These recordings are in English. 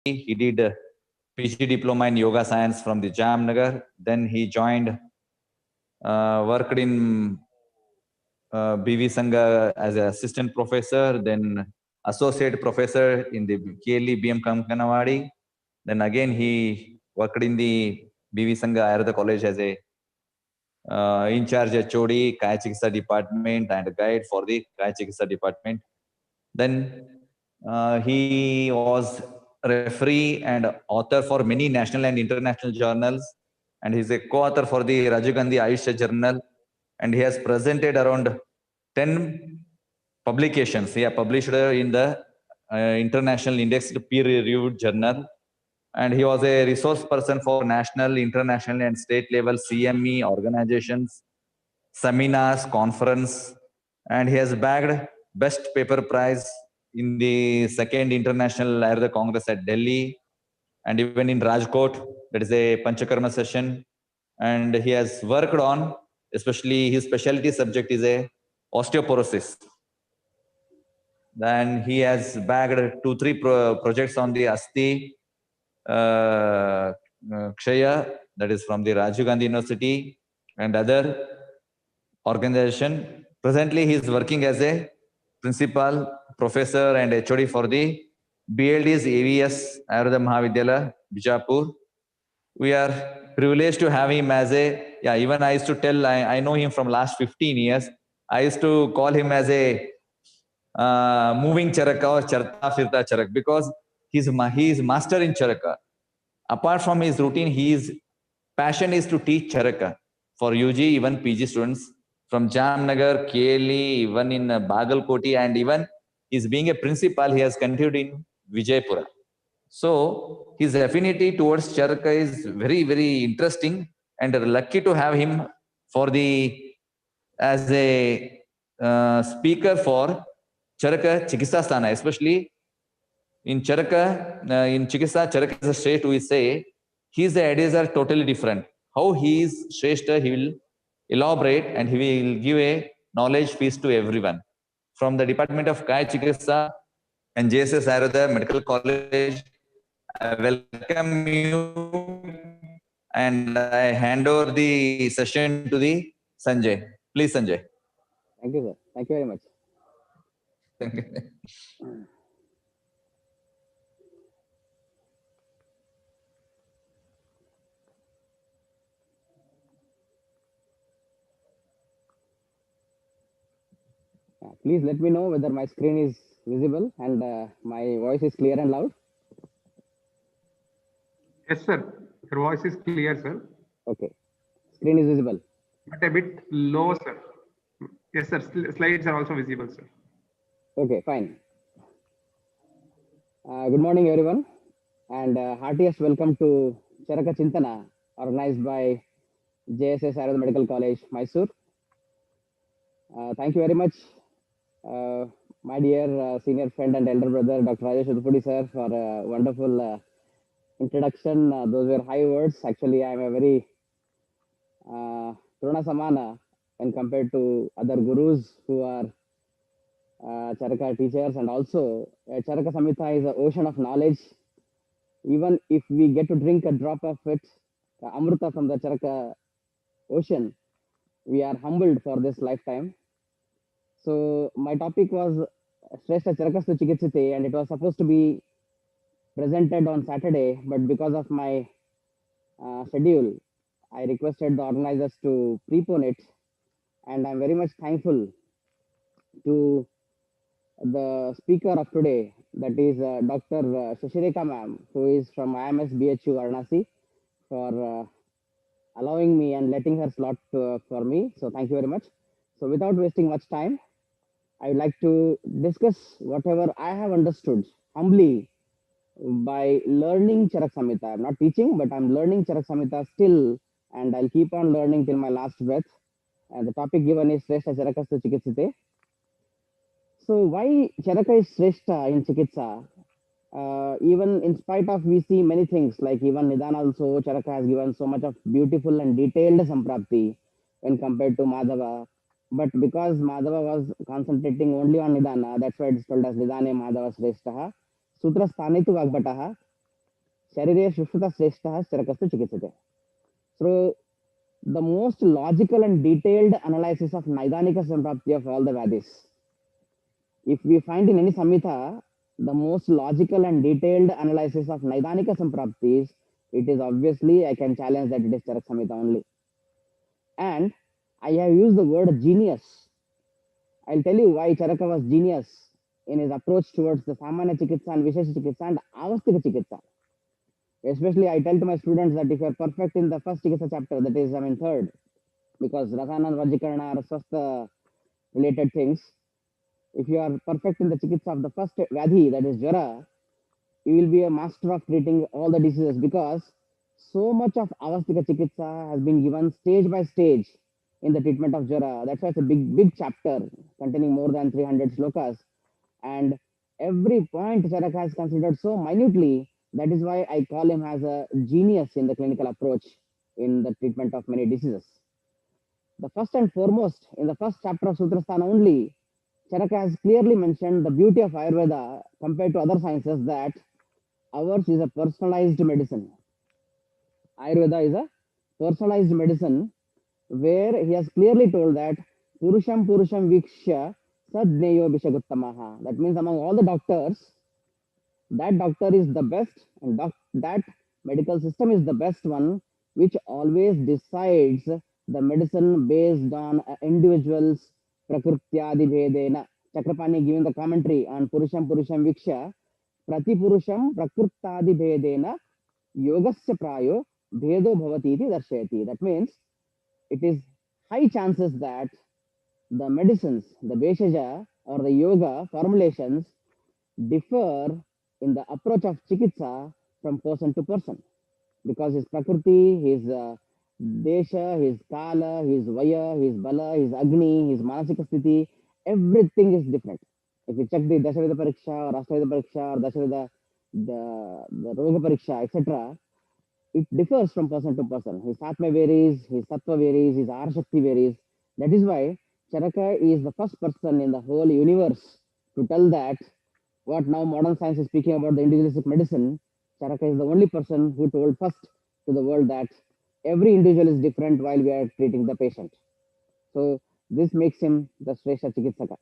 He did a PG diploma in yoga science from the Jamnagar. Then he joined, worked in BV Sangha as an assistant professor, then associate professor in the KLE BM Kankanawadi. Then again he worked in the BV Sangha Ayurveda College as a in charge HOD, Kaya Chikitsa department and guide for the Kaya Chikitsa department. Then he was referee and author for many national and international journals, and he's a co-author for the Rajiv Gandhi Ayushya Journal, and he has presented around 10 publications. He has published in the international indexed peer-reviewed journal, and he was a resource person for national, international, and state level CME organizations, seminars, conference, and he has bagged best paper prize in the second international Ayurveda Congress at Delhi, and even in Rajkot, that is a Panchakarma session. And he has worked on, especially his specialty subject is a osteoporosis. Then he has bagged 2-3 projects on the Asti Kshaya, that is from the Rajiv Gandhi University and other organization. Presently, he is working as a principal, professor, and HOD for the BLD's AVS Ayurveda Mahavidyalaya, Bijapur. We are privileged to have him as a, even I used to tell, I know him from last 15 years. I used to call him as a moving Charaka or Charta Firta Charak, because he is master in Charaka. Apart from his routine, his passion is to teach Charaka for UG, even PG students from Jamnagar, KLE, even in Bagalkoti, and even he's being a principal, he has continued in Vijaypura. So his affinity towards Charaka is very, very interesting, and lucky to have him for the as a speaker for Charaka Chikitsa Sthana, especially in Charaka, in Chikitsa, Charaka is a state we say, his ideas are totally different. How he is Shrestha, he will elaborate and he will give a knowledge feast to everyone. From the Department of Kaya Chikitsa and JSS Ayurveda Medical College, I welcome you and I hand over the session to the Sanjay. Please, Sanjay. Thank you, sir. Thank you very much. Thank you. Please let me know whether my screen is visible and my voice is clear and loud. Yes, sir. Your voice is clear, sir. Okay. Screen is visible. But a bit low, sir. Yes, sir. Slides are also visible, sir. Okay, fine. Good morning, everyone, and heartiest welcome to Charaka Chintana, organized by JSS Ayurveda Medical College, Mysore. Thank you very much, my dear senior friend and elder brother, Dr. Rajesh Udupudi sir, for a wonderful introduction. Those were high words. Actually, I am a very Truna Samana when compared to other gurus who are Charaka teachers, and also Charaka Samhita is an ocean of knowledge. Even if we get to drink a drop of it, Amrita from the Charaka ocean, we are humbled for this lifetime. So my topic was Shrestha Charakastu Chikitsite, and it was supposed to be presented on Saturday, but because of my schedule, I requested the organizers to prepone it, and I'm very much thankful to the speaker of today, that is Dr. Shashireka ma'am, who is from IMS BHU Varanasi, for allowing me and letting her slot for me. So thank you very much. So without wasting much time, I would like to discuss whatever I have understood humbly by learning Charak Samhita. I'm not teaching, but I'm learning Charak Samhita still, and I'll keep on learning till my last breath. And the topic given is Shrestha Charakastu Chikitsite. So why Charaka is Shrestha in Chikitsa? Even in spite of we see many things, like even Nidana also, Charaka has given so much of beautiful and detailed Samprapti when compared to Madhava. But because Madhava was concentrating only on Nidana, that's why it's called as Nidane Madhava Shrestha. Sutra Sthanitu Vagbataha. Sharire Shushruta Sreshtha Charakastu Chikitsate. So the most logical and detailed analysis of Naidanika Samprapti of all the Vadis. If we find in any Samhita the most logical and detailed analysis of Naidanika Sampraptis, it is obviously, I can challenge that it is Charak Samhita only. And I have used the word genius. I'll tell you why Charaka was genius in his approach towards the Samanya Chikitsa and Vishesha Chikitsa and Avastika Chikitsa. Especially, I tell to my students that if you are perfect in the first Chikitsa chapter, that is, I mean, third, because Rasana and Vajikarana are swastha related things. If you are perfect in the Chikitsa of the first Vyadhi, that is Jara, you will be a master of treating all the diseases because so much of Avastika Chikitsa has been given stage by stage in the treatment of Jara. That's why it's a big chapter containing more than 300 slokas. And every point Charaka has considered so minutely. That is why I call him as a genius in the clinical approach in the treatment of many diseases. The first and foremost, in the first chapter of Sutrasthana only, Charaka has clearly mentioned the beauty of Ayurveda compared to other sciences that ours is a personalized medicine. Ayurveda is a personalized medicine where he has clearly told that Purusham Vikshya Sadneyo Vishaguttamaha. That means among all the doctors, that doctor is the best and that medical system is the best one which always decides the medicine based on individual's prakrityadi bhedena. Chakrapani giving the commentary on Purusham Viksha Prati Purusham Prakrityadi bhedena yogasya prayo bhedo bhavati iti darshayati. That means it is high chances that the medicines, the Bheshaja or the yoga formulations differ in the approach of chikitsa from person to person because his prakriti, his desha, his kala, his vaya, his bala, his agni, his manasika sthiti, everything is different. If you check the Dashaveda Pariksha or Ashtaveda Pariksha or Dashaveda, the Roga Pariksha, etc., it differs from person to person. His Atma varies, his Sattva varies, his Arshakti varies. That is why Charaka is the first person in the whole universe to tell that what now modern science is speaking about the individualistic medicine. Charaka is the only person who told first to the world that every individual is different while we are treating the patient. So this makes him the Shrestha Chikitsaka.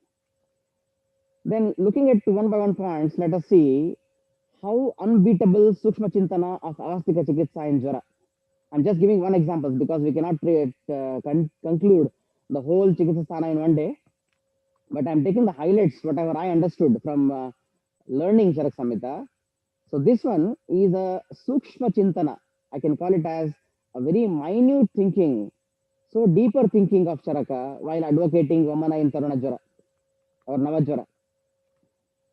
Then looking at one by one points, let us see how unbeatable Sukshma Chintana of Avastika Chikitsa in Jara. I'm just giving one example because we cannot conclude the whole Chikitsa Sthana in one day. But I'm taking the highlights, whatever I understood from learning Charak Samhita. So this one is a Sukshma Chintana. I can call it as a very minute thinking, so deeper thinking of Charaka while advocating Vamana in Taruna Jara or Navajara.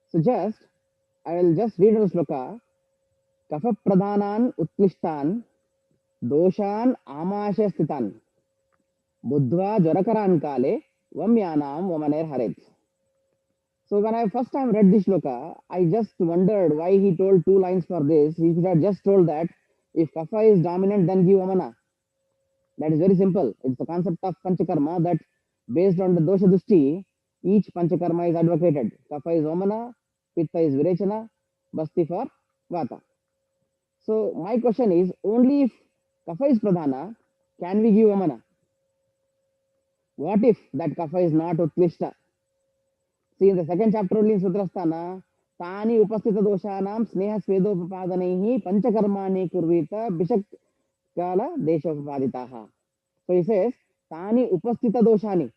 So I will just read the sloka. Kafa Pradhanan Utklishtan Doshan Amasha Sthitan Buddhva Jarakaran Kale Vamyanam Vamaner Haret. So when I first time read this shloka, I just wondered why he told two lines for this. He should have just told that if kapha is dominant, then give vamana. That is very simple. It's the concept of panchakarma that based on the dosha dushti, each panchakarma is advocated. Kapha is vamana, pitta is virechana, basti for vata. So my question is, only if kapha is pradhana, can we give vamana? What if that kapha is not utklishta? See, in the second chapter only in Sutrasthana, Tani Upasthita Doshanam Sneha Svedopadanehi Panchakarmani Kurvita Bishakala Deshopaditaha. So he says, Tani Upasthita Doshani.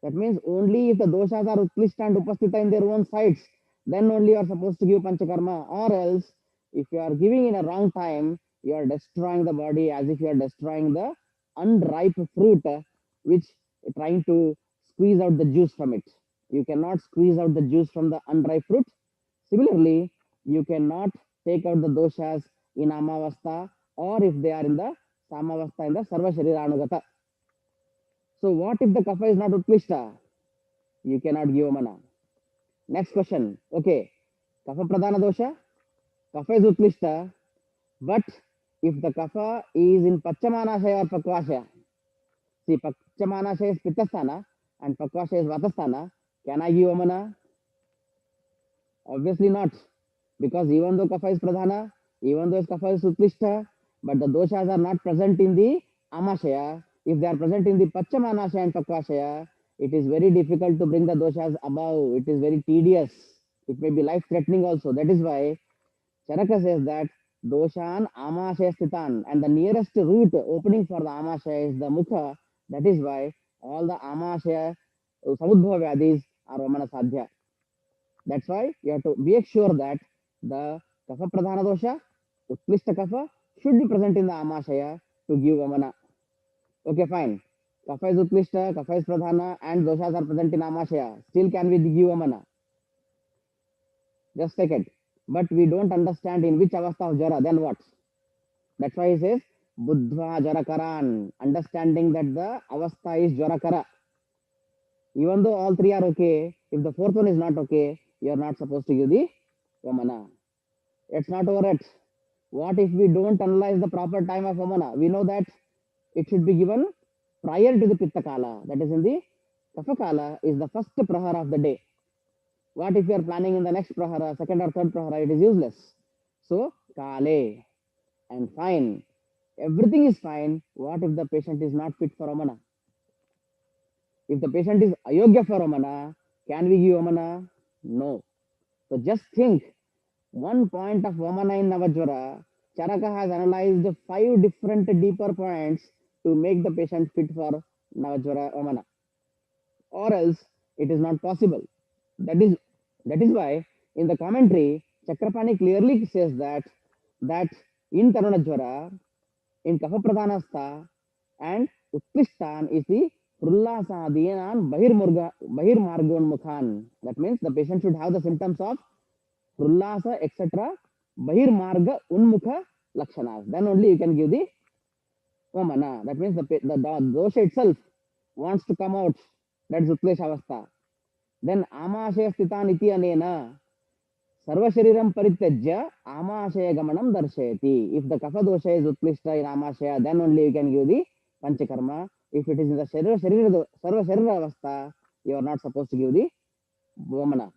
That means only if the doshas are Utklishta and Upasthita in their own sites, then only you are supposed to give Panchakarma. Or else, if you are giving in a wrong time, you are destroying the body as if you are destroying the unripe fruit, which trying to squeeze out the juice from it. You cannot squeeze out the juice from the unripe fruit. Similarly, you cannot take out the doshas in Amavastha or if they are in the Samavastha in the Sarva Shariranugata. So what if the kapha is not Utklishta? You cannot give mana. Next question. Okay. Kapha Pradhana dosha. Kapha is Utklishta. But if the kapha is in Pachamanashaya or Pakvashaya. See, Pachamanashaya is Pittasthana and Pakvashaya is Vatasthana. Can I give Vamana? Obviously not. Because even though kapha is pradhana, Even though kapha is Utlishta, but the doshas are not present in the Amashaya. If they are present in the Pachamanashaya and Pakvashaya, it is very difficult to bring the doshas above. It is very tedious. It may be life threatening also. That is why Charaka says that doshan amashaya sthitan, and the nearest route opening for the amashaya is the mukha. That is why all the amashaya samudbhava vyadis are vamana sadhya. That's why you have to make sure that the kapha pradhana dosha, utklishta kapha, should be present in the amashaya to give vamana. Okay, fine. Kapha is utklishta, kapha is pradhana, and doshas are present in amashaya. Still, can we give vamana? Just second. But we don't understand in which avastha of jara, then what? That's why he says, Buddha Jarakaran, understanding that the avastha is Jarakara. Even though all three are okay, if the fourth one is not okay, you are not supposed to give the Vamana. It's not over yet. What if we don't analyze the proper time of Vamana? We know that it should be given prior to the Pitta Kala. That is in the Kapha Kala is the first prahara of the day. What if you are planning in the next prahara, second or third prahara? It is useless. So, Kale. And fine. Everything is fine. What if the patient is not fit for Vamana? If the patient is ayogya for Vamana, can we give Vamana? No. So just think, one point of Vamana in Navajvara, Charaka has analyzed 5 different deeper points to make the patient fit for Navajvara Vamana. Or else it is not possible. That is why in the commentary, Chakrapani clearly says that in Tarunajvara, in Kapha Pradhanastha and Utkrishtan is the Prullasadinan Bahirmargonmukhan. That means the patient should have the symptoms of Prullasa, etc. Bahirmarga Unmukha Lakshanas. Then only you can give the Vamana. That means the dosha itself wants to come out. That is Utklesha Avastha. Then Amashaya Sthitan iti anena Sarvashariram Parityajya Amashaya Gamanam Darshayati. If the Kapha dosha is Utklishta in Amashaya, then only you can give the Panchakarma. If it is in the Sarva Sharira Avastha, you are not supposed to give the Vamana.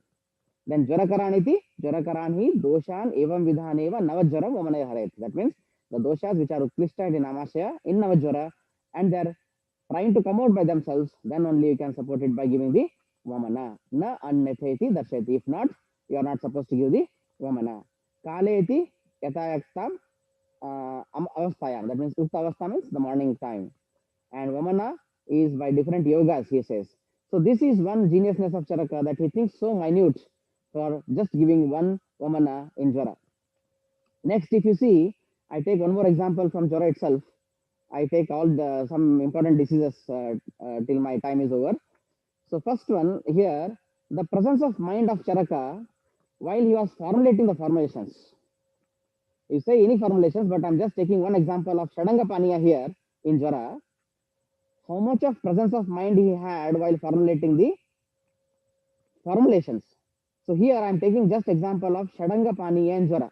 Then Jvarakaraniti, Jvarakaranhi, Doshan, Evam Vidhaneva, Navajvara, Vamanaya Haret. That means the doshas which are Utklishta in Amashaya, in Navajvara, and they are trying to come out by themselves, then only you can support it by giving the Vamana. Na Annetheti Darsheti. If not, you are not supposed to give the Vamana. Kaleti Yatayaktam Avasthayam. That means Ukta Avastha means the morning time. And Vamana is by different yogas, he says. So this is one geniusness of Charaka, that he thinks so minute for just giving one Vamana in Jvara. Next, if you see, I take one more example from Jvara itself. I take all some important diseases till my time is over. So first one here, the presence of mind of Charaka while he was formulating the formulations. You say any formulations, but I'm just taking one example of Shadanga Paniya here in Jvara. How much of presence of mind he had while formulating the formulations. So here I am taking just example of Shadanga Paniya and Jvara.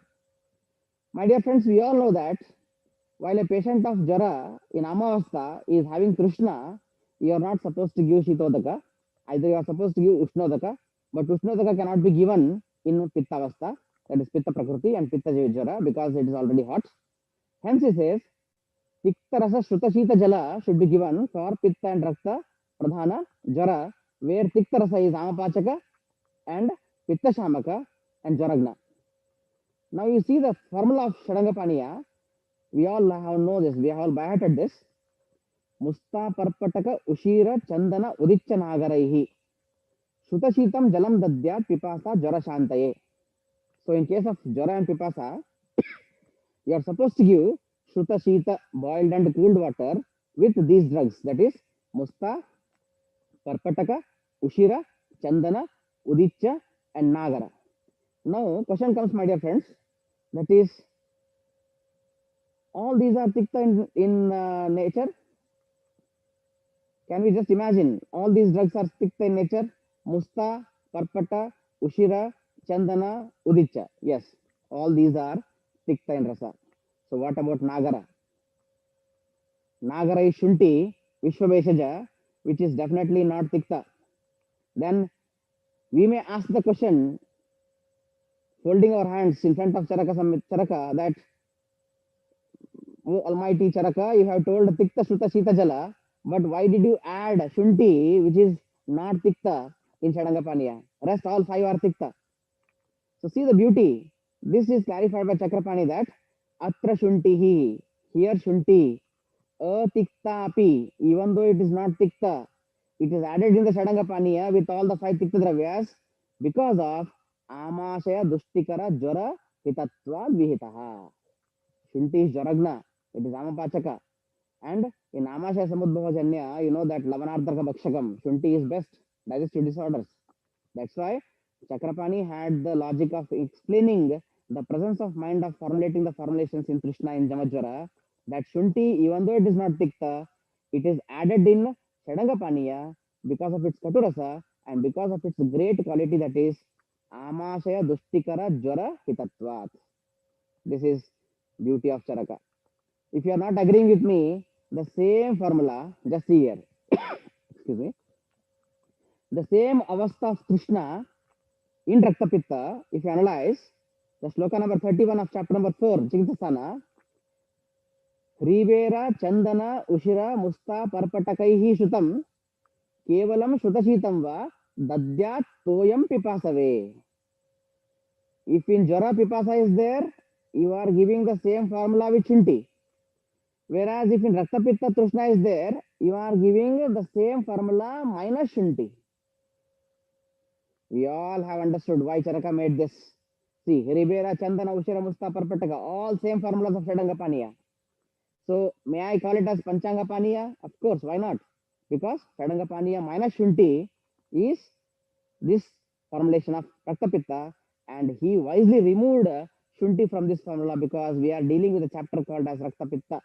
My dear friends, we all know that while a patient of Jvara in Amavastha is having Krishna, you are not supposed to give Shitodaka. Either you are supposed to give Ushnodaka, but Ushnodaka cannot be given in Pitta Avastha, that is Pitta Prakriti and Pitta Jvara, because it is already hot. Hence he says, Tikta Rasa Shruta Shita Jala should be given for Pitta and Rakta Pradhana Jvara, where Tikta Rasa is Amapachaka and Pitta Shamaka and Jvaragna. Now you see the formula of Shadanga Paniya. We all have know this. We have all by hearted this. Musta Parpataka Ushira Chandana Udicha Nagaraihi. Shutashitam Jalam Dadya Pipasa Jara Shantaye. So in case of Jara and Pipasa, you are supposed to give Shuta Shita, boiled and cooled water with these drugs. That is Musta, Parpataka, Ushira, Chandana, Udicha and Nagara. Now question comes, my dear friends. That is, all these are tikta in nature. Can we just imagine all these drugs are tikta in nature? Musta, Parpata, Ushira, Chandana, Udicha. Yes, all these are tikta in rasa. So what about Nagara? Nagara is Shunti, Vishwabeshaja, which is definitely not tikta. Then we may ask the question, folding our hands in front of Charaka that, oh Almighty Charaka, you have told Tikta Shuta Shita Jala, but why did you add Shunti, which is not Tikta, in Shadangapaniya? Rest all five are Tikta. So see the beauty. This is clarified by Chakrapani that Atra Shuntihi, here Shunti, Tikta api, even though it is not Tikta, it is added in the Shadangapaniya with all the five Tikta Dravyas because of Amashaya Dushtikara Jwara Hitatva Vihitaha. Shunti is Jwaragna, it is Amapachaka. And in Amashaya Samudbhavajanya, you know that Lavanarthaka Bhakshakam, Shunti is best digestive disorders. That's why Chakrapani had the logic of explaining the presence of mind of formulating the formulations in Krishna in Jamajvara, that Shunti, even though it is not Tikta, it is added in Shadangapaniya because of its Katurasa and because of its great quality, that is Amashaya Dushtikara Jwara Hitatvat. This is beauty of Charaka. If you are not agreeing with me, the same formula, just see here, excuse me, the same avastha of Krishna in Rakta Pitta, if you analyze the sloka number 31 of chapter number 4, Chintana, Hrivera Chandana Ushira Musta Parpatakaihi Shutam Kevalam Shutashitam Va Dadyat Toyam Pipasave. If in Jara Pipasa is there, you are giving the same formula with Shunti. Whereas if in Rakta Pitta Trishna is there, you are giving the same formula minus Shunti. We all have understood why Charaka made this. See, Ribera, Chandana, Ushira, Musta, Parpataka, all same formulas of Shadangapaniya. So, may I call it as Panchangapaniya? Of course, why not? Because Shadangapaniya minus Shunti is this formulation of Raktapitta, and he wisely removed Shunti from this formula because we are dealing with a chapter called as Raktapitta,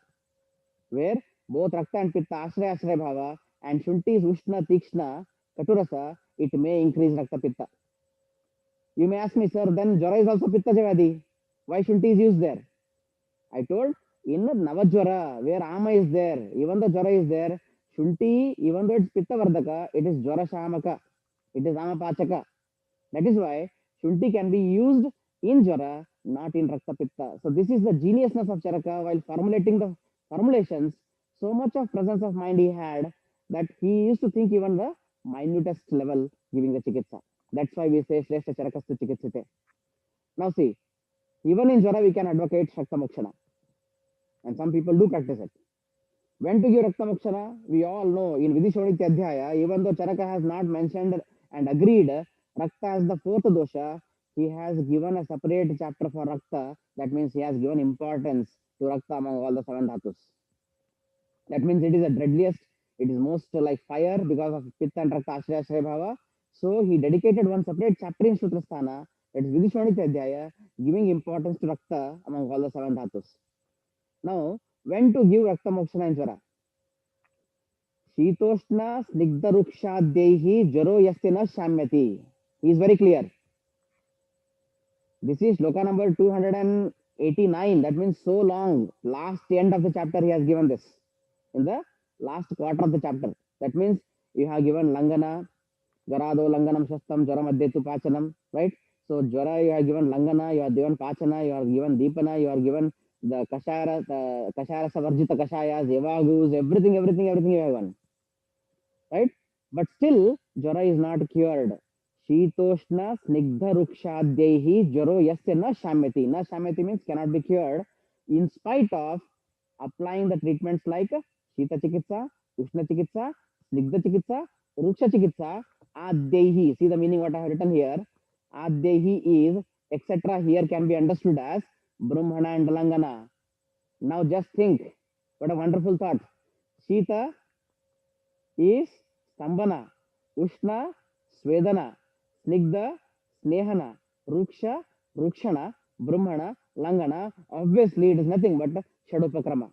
where both Rakta and Pitta, Ashraya Bhava, and Shunti is Ushna, Tikshna, Katurasa, it may increase Rakta Pitta. You may ask me, sir, then Jwara is also Pitta Javadi. Why Shunti is used there? I told, in Navajwara, where Ama is there, even though Jwara is there, Shunti, even though it's Pitta Vardaka, it is Jwara Shamaka, it is Ama Pachaka. That is why Shunti can be used in Jwara, not in Rakta Pitta. So this is the geniusness of Charaka while formulating the formulations. So much of presence of mind he had that he used to think even the minutest level giving the chikitsa. That's why we say Shrestha Charakastu Chikitsite. Now see, even in Jwara we can advocate Shakta Mokshana. And some people do practice it. When to give Rakta Mokshana, we all know in Vidishonitya Adhyaya, even though Charaka has not mentioned and agreed Rakta as the fourth dosha, he has given a separate chapter for Rakta. That means he has given importance to Rakta among all the seven dhatus. That means it is the deadliest, it is most like fire because of Pitta and Rakta Ashraya Ashraya Bhava. So he dedicated one separate chapter in Sutrasthana, that is Vidishonitya Adhyaya, giving importance to Rakta among all the seven dhatus. Now, when to give Rakta Mokshana in Jwara? Shitoshna Snigdha Rukshadyehi Jwaro Yastina Shamyati. He is very clear. This is sloka number 289. That means so long. Last end of the chapter he has given this. In the last quarter of the chapter. That means you have given Langana, Jwarado Langanam Shastam, Jwara Madhyetu Pachanam. Right? So Jwara you have given Langana, you have given Pachana, you have given Deepana, you have given the Kashara, Savarjita Kashayas, Evagus, everything you have given. Right? But still, Jwara is not cured. Shitoshna Snigdha Rukshadyehi Jwaro Yasya Na Shamyati. Na Shamyati means cannot be cured in spite of applying the treatments like Shita Chikitsa, Ushna Chikitsa, Snigdha Chikitsa, Ruksha Chikitsa, Adyehi. See the meaning what I have written here. Adyehi is etc. Here can be understood as Brahmana and Langana. Now just think, what a wonderful thought. Shita is Stambana, Ushna, Svedana, Snigdha, Snehana, Ruksha, Rukshana, Brahmana, Langana. Obviously, it is nothing but Shadopakrama.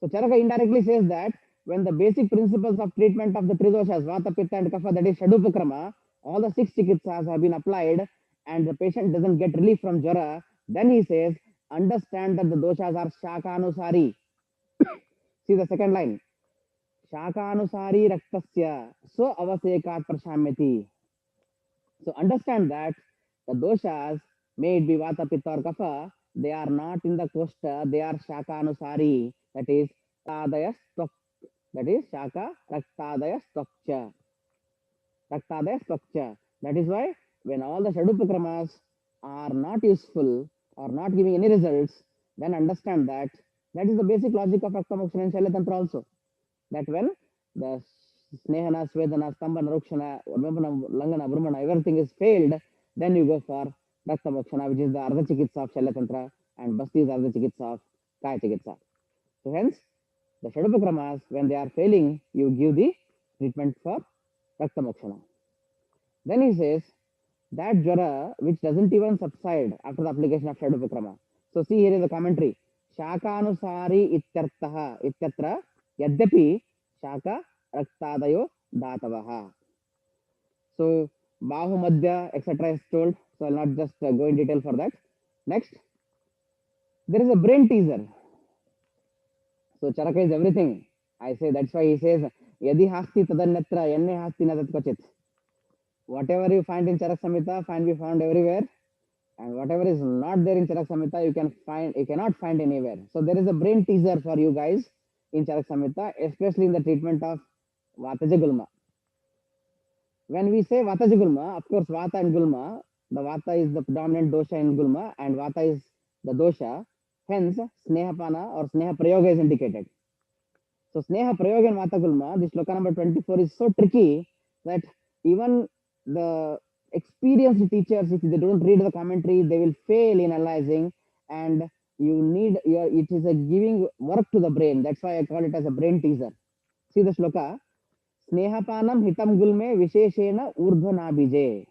So Charaka indirectly says that when the basic principles of treatment of the three doshas, Vata, Pitta and Kapha, that is Shadopakrama, all the six chikitsas have been applied and the patient doesn't get relief from Jwara, then he says, understand that the doshas are Shakanusari. See the second line. Shakanusari Raktasya, so avasekat prashamyati. So understand that The doshas, may it be vata, pitta or kapha, they are not in the kosta, they are shaka anusari, that is raktadaya stok, that is shaka raktadaya stokcha. Raktadaya stokcha. That is why when all the shadupakramas are not useful or not giving any results, then understand that that is the basic logic of Rakta Mokshana and Shailatantra also. That when the Snehana, Svedana, Stambhana, Rukshana, Vambana, Langana, Brahmana, everything is failed, then you go for Rakta Mokshana, which is the Ardha Chikitsa of Shailatantra, and Basti is Ardha Chikitsa of Kaya Chikitsa. So hence, the Shadupakramas, when they are failing, you give the treatment for Rakta Mokshana. Then he says, that jara which doesn't even subside after the application of Shadupakrama. So see here is the commentary. Shakanusari ityartaha ityatra yadyapi shaka raktadayo datavaha. So bahu madhya etc. is told. So I'll not just go in detail for that. Next, there is a brain teaser. So Charaka is everything. I say that's why he says yadi hasti tadanyatra enne hasti nadat kvachit. Whatever you find in Charak Samhita can be found everywhere. And whatever is not there in Charak Samhita, you cannot find anywhere. So there is a brain teaser for you guys in Charak Samhita, especially in the treatment of Vataja Gulma. When we say Vataja Gulma, of course, Vata and Gulma, the Vata is the predominant dosha in Gulma, and Vata is the dosha. Hence, Snehapana or Sneha Prayoga is indicated. So Sneha Prayoga and Vata Gulma, this sloka number 24 is so tricky that even the experienced teachers, if they don't read the commentary, they will fail in analyzing, and it is a giving work to the brain. That's why I call it as a brain teaser. See the sloka. Snehapanam hitam gulme visheshena urdhvanabije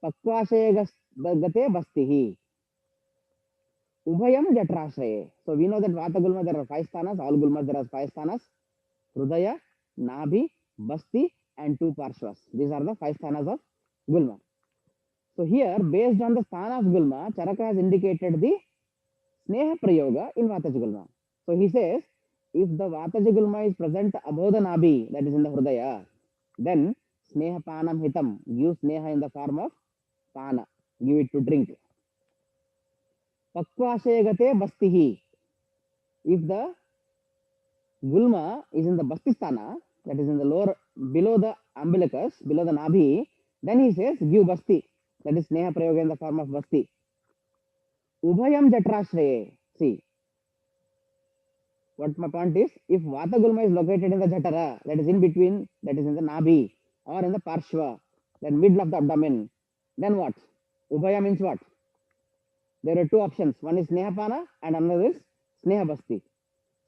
pakvashaya gate bastihi ubhayam jatrashraye. So we know that Vata Gulma there are 5 sthanas, all Gulmas there are 5 sthanas, Hrudaya, Nabhi, Basti and 2 Parshvas. These are the 5 sthanas of Gulma. So here, based on the sthana of Gulma, Charaka has indicated the Sneha Prayoga in Vataja Gulma. So he says, if the Vataja Gulma is present above the Nabhi, that is in the Hrudaya, then Sneha Panam Hitam, give Sneha in the form of Pana, give it to drink. Pakvashegate Bastihi, if the Gulma is in the Basti sthana, that is in the lower, below the umbilicus, below the Nabhi, then he says, give Basti, that is Sneha Prayoga in the form of Basti. Ubhayam Jatrashraye, see, what my point is, if Vata Gulma is located in the Jatara, that is in between, that is in the Nabhi, or in the Parshva, then middle of the abdomen, then what? Ubhaya means what? There are 2 options. One is Snehapana and another is Sneha Basti.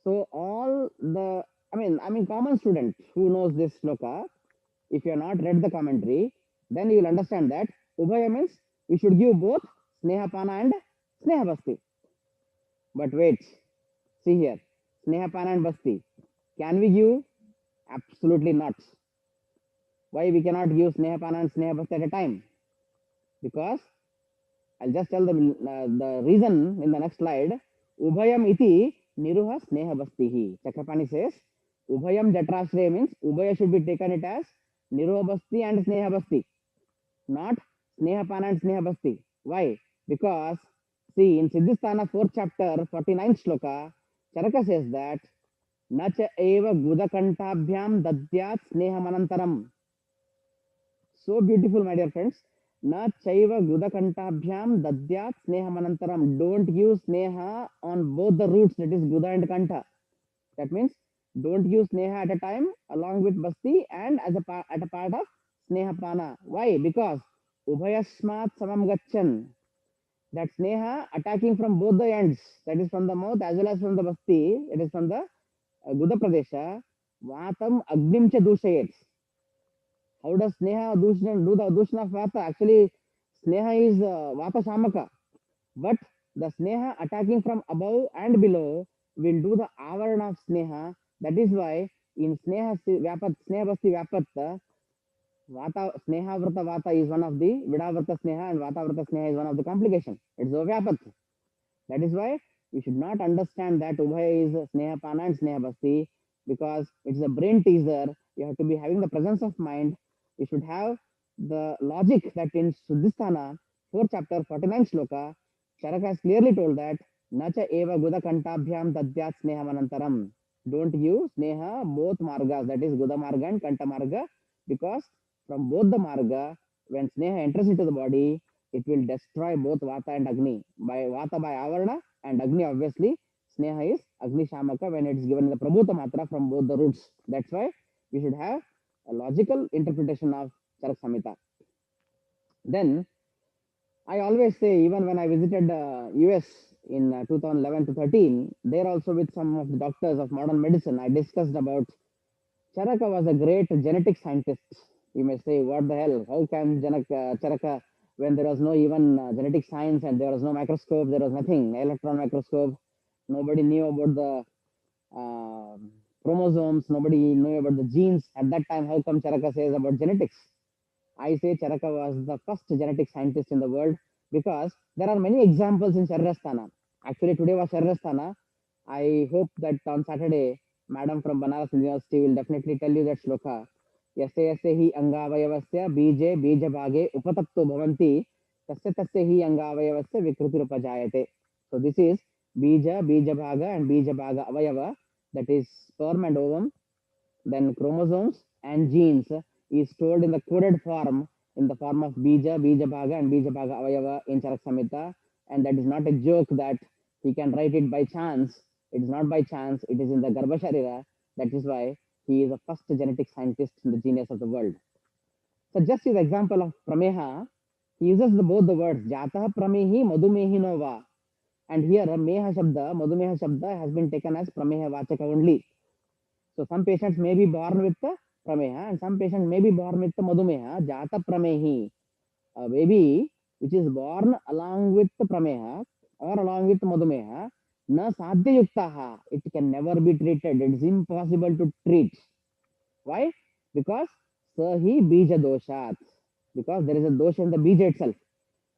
So all the, I mean, common student who knows this sloka, if you have not read the commentary, then you will understand that Ubhaya means we should give both Snehapana and Sneha Basti. But wait, see here, Snehapana and Basti. Can we give? Absolutely not. Why we cannot give Snehapana and Sneha Basti at a time? Because I'll just tell the reason in the next slide. Ubhayam iti niruha Sneha Bastihi. Chakrapani says, Ubhayam Jatrashreya means Ubhaya should be taken it as Niruha Basti and Sneha Basti, not Snehapana and Sneha Basti. Why? Because, see, in Siddhisthana 4th chapter, 49th shloka, Charaka says that, Nacha eva gudakantabhyam dadyat snehamanantaram. So beautiful, my dear friends. Na chaiva gudakantabhyam dadyat snehamanantaram. Don't give sneha on both the roots, that is guda and kanta. That means don't give sneha at a time along with basti and as at a part of snehapana. Why? Because ubhayasmat samam gachan. That sneha attacking from both the ends, that is from the mouth as well as from the basti, it is from the guda pradesha. Vatam agnim cha dushayet. How does Sneha do the Dushna of Vata? Actually, Sneha is Vata Shamaka. But the Sneha attacking from above and below will do the Avarana of Sneha. That is why in Sneha Basti Vyapat, Vata Sneha Vrata Vata is one of the Vidavrata Sneha and Vata Vrata Sneha is one of the complications. It's a Vyapat. That is why we should not understand that Ubhaya is Sneha Pana and Sneha Basti, because it's a brain teaser. You have to be having the presence of mind. You should have the logic that in Suddhisthana, 4th chapter, 49 shloka, Charaka has clearly told that Nacha eva guda kantabhyam tadyat sneha manantaram. Don't use sneha both margas, that is guda marga and kanta marga, because from both the marga, when sneha enters into the body, it will destroy both vata and agni. By vata by avarna and agni obviously, sneha is agni shamaka when it is given in the prabhuta matra from both the roots. That's why we should have a logical interpretation of Charak Samhita. Then I always say, even when I visited US in 2011 to 13, there also with some of the doctors of modern medicine, I discussed about Charaka was a great genetic scientist. You may say, what the hell? How can Charaka, when there was no even genetic science and there was no microscope, there was nothing, electron microscope, nobody knew about the uh, chromosomes, nobody knew about the genes. At that time, how come Charaka says about genetics? I say Charaka was the first genetic scientist in the world because there are many examples in Sharasthana. Actually, today was Sharasthana. I hope that on Saturday, Madam from Banaras University will definitely tell you that shloka. Yasya yasya hi angavayavasya bije bija bhage upatapto bhavanti tasya tasya hi angavayavasya vikruti rupajayate. So this is bija, bija bhaga and bija bhaga avayava, that is sperm and ovum, then chromosomes and genes is stored in the coded form in the form of bija, bija bhaga and bija bhaga avayava in Charak Samhita. And that is not a joke that he can write it by chance. It is not by chance. It is in the Garbha Sharira. That is why he is the first genetic scientist in the genius of the world. So just as example of Prameha, he uses both the words Jatah Pramehi Madhumehi Nova. And here Meha Shabda, Madhumeha Shabda has been taken as Prameha Vachaka only. So some patients may be born with the prameha and some patients may be born with the madhumeha, jata pramehi. A baby which is born along with the prameha or along with madhumeha, na sadhya yuktaha. It can never be treated. It is impossible to treat. Why? Because sahi bija doshat. Because there is a dosha in the bija itself.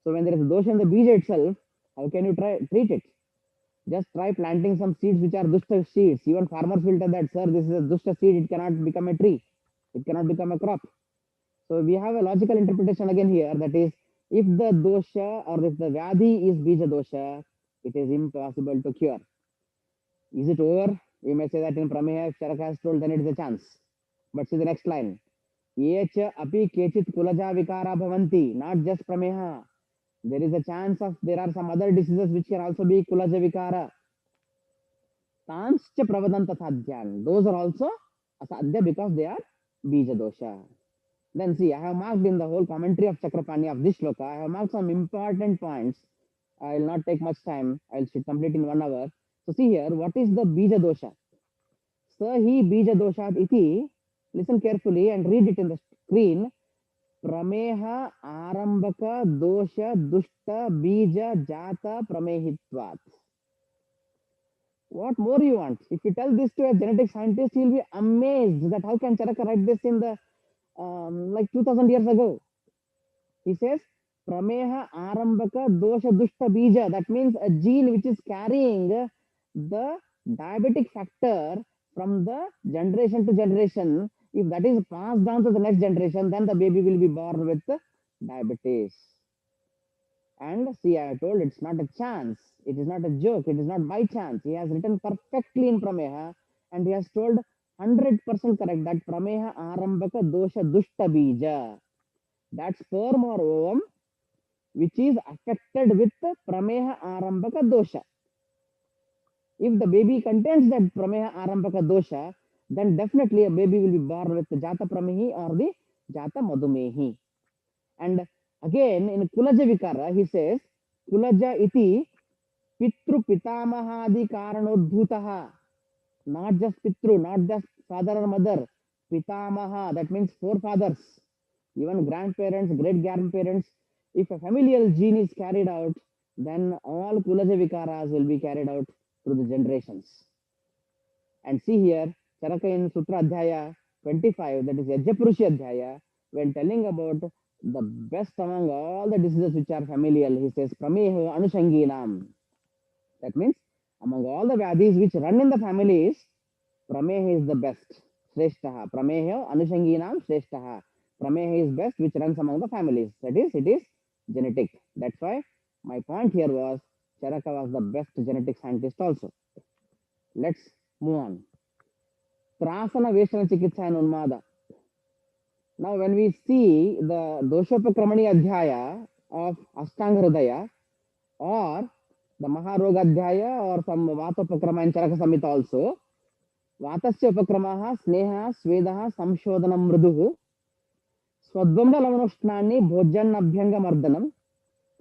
So when there is a dosha in the bija itself, how can you treat it? Just try planting some seeds which are dushta seeds. Even farmers will tell that, sir, this is a dushta seed. It cannot become a tree. It cannot become a crop. So we have a logical interpretation again here. That is, if the dosha or if the vyadhi is bija dosha, it is impossible to cure. Is it over? You may say that in Prameha, if Charaka has told, then it is a chance. But see the next line. Yecha api kechit kulaja vikara bhavanti. Not just Prameha. There is a chance of, there are some other diseases which can also be kulaja vikara. Tanscha pravadanta sadhyan. Those are also asadhya because they are bija dosha. Then see, I have marked in the whole commentary of Chakrapani of this shloka, I have marked some important points. I will not take much time. I will complete in 1 hour. So see here, what is the bija dosha? Sahi bija doshat iti. Listen carefully and read it in the screen. Prameha arambaka dosha dushta bija jata pramehitvat. What more you want? If you tell this to a genetic scientist, he will be amazed that how can Charaka write this in the like 2000 years ago. He says, Prameha arambaka dosha dushta bija. That means a gene which is carrying the diabetic factor from the generation to generation. If that is passed down to the next generation, then the baby will be born with diabetes. And see, I told it's not a chance. It is not a joke. It is not by chance. He has written perfectly in Prameha and he has told 100% correct that Prameha arambaka dosha dushta bija. That sperm or ovum which is affected with Prameha arambaka dosha. If the baby contains that Prameha arambaka dosha, then definitely a baby will be born with the Jata Pramehi or the Jata Madhumehi. And again, in Kulaja Vikara, he says, Kulaja iti Pitru Pitamahadi Karanodbhutaha. Not just Pitru, not just father or mother. Pitamaha, that means forefathers, even grandparents, great grandparents. If a familial gene is carried out, then all Kulaja Vikaras will be carried out through the generations. And see here, Charaka in Sutra Adhyaya 25, that is Yajyapurushi Adhyaya, when telling about the best among all the diseases which are familial, he says, Prameho Anushanginam. That means among all the Vyadhis which run in the families, Prameha is the best. Shreshtaha. Prameha Anushanginam Shreshtaha. Prameha is best, which runs among the families. That is, it is genetic. That's why my point here was Charaka was the best genetic scientist also. Let's move on. Trasana Veshana Chikitsa and Unmada. Now, when we see the Doshopakramani Adhyaya of Ashtanga Hridaya or the Maharoga Adhyaya or some Vatopakrama and Charaka Samhita also, Vatasya Upakramaha Sneha Svedaha Samshodhanam Mruduhu Swadvamra Lavanoshnaani Bhojan Abhyanga Mardanam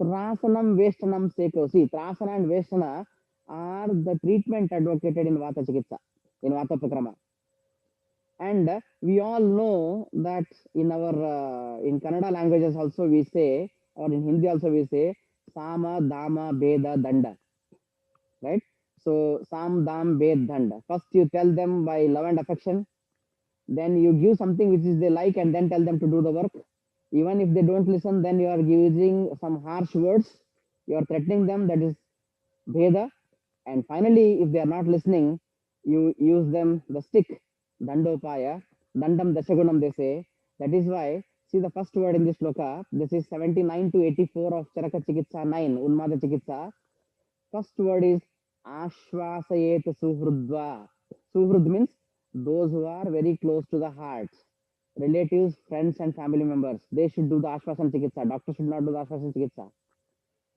Trasanam Veshtanam Seko. See, Trasana and Veshtana are the treatment advocated in Vata Chikitsa, in Vatopakrama. And we all know that in our in Kannada languages also we say, or in Hindi also we say, Sama, Dama, Beda, Danda. Right? So, Sam, Dam, Bed, Danda. First you tell them by love and affection. Then you give something which is they like and then tell them to do the work. Even if they don't listen, then you are using some harsh words. You are threatening them. That is Beda. And finally, if they are not listening, you use them the stick, Dandopaya, Dandam Dashagunam, they say. That is why, see the first word in this sloka, this is 79 to 84 of Charaka Chikitsa 9, Unmada Chikitsa. First word is Ashvasayet Suhrudva. Suhrud means those who are very close to the heart. Relatives, friends, and family members. They should do the Ashvasan Chikitsa. Doctor should not do the Ashvasan Chikitsa.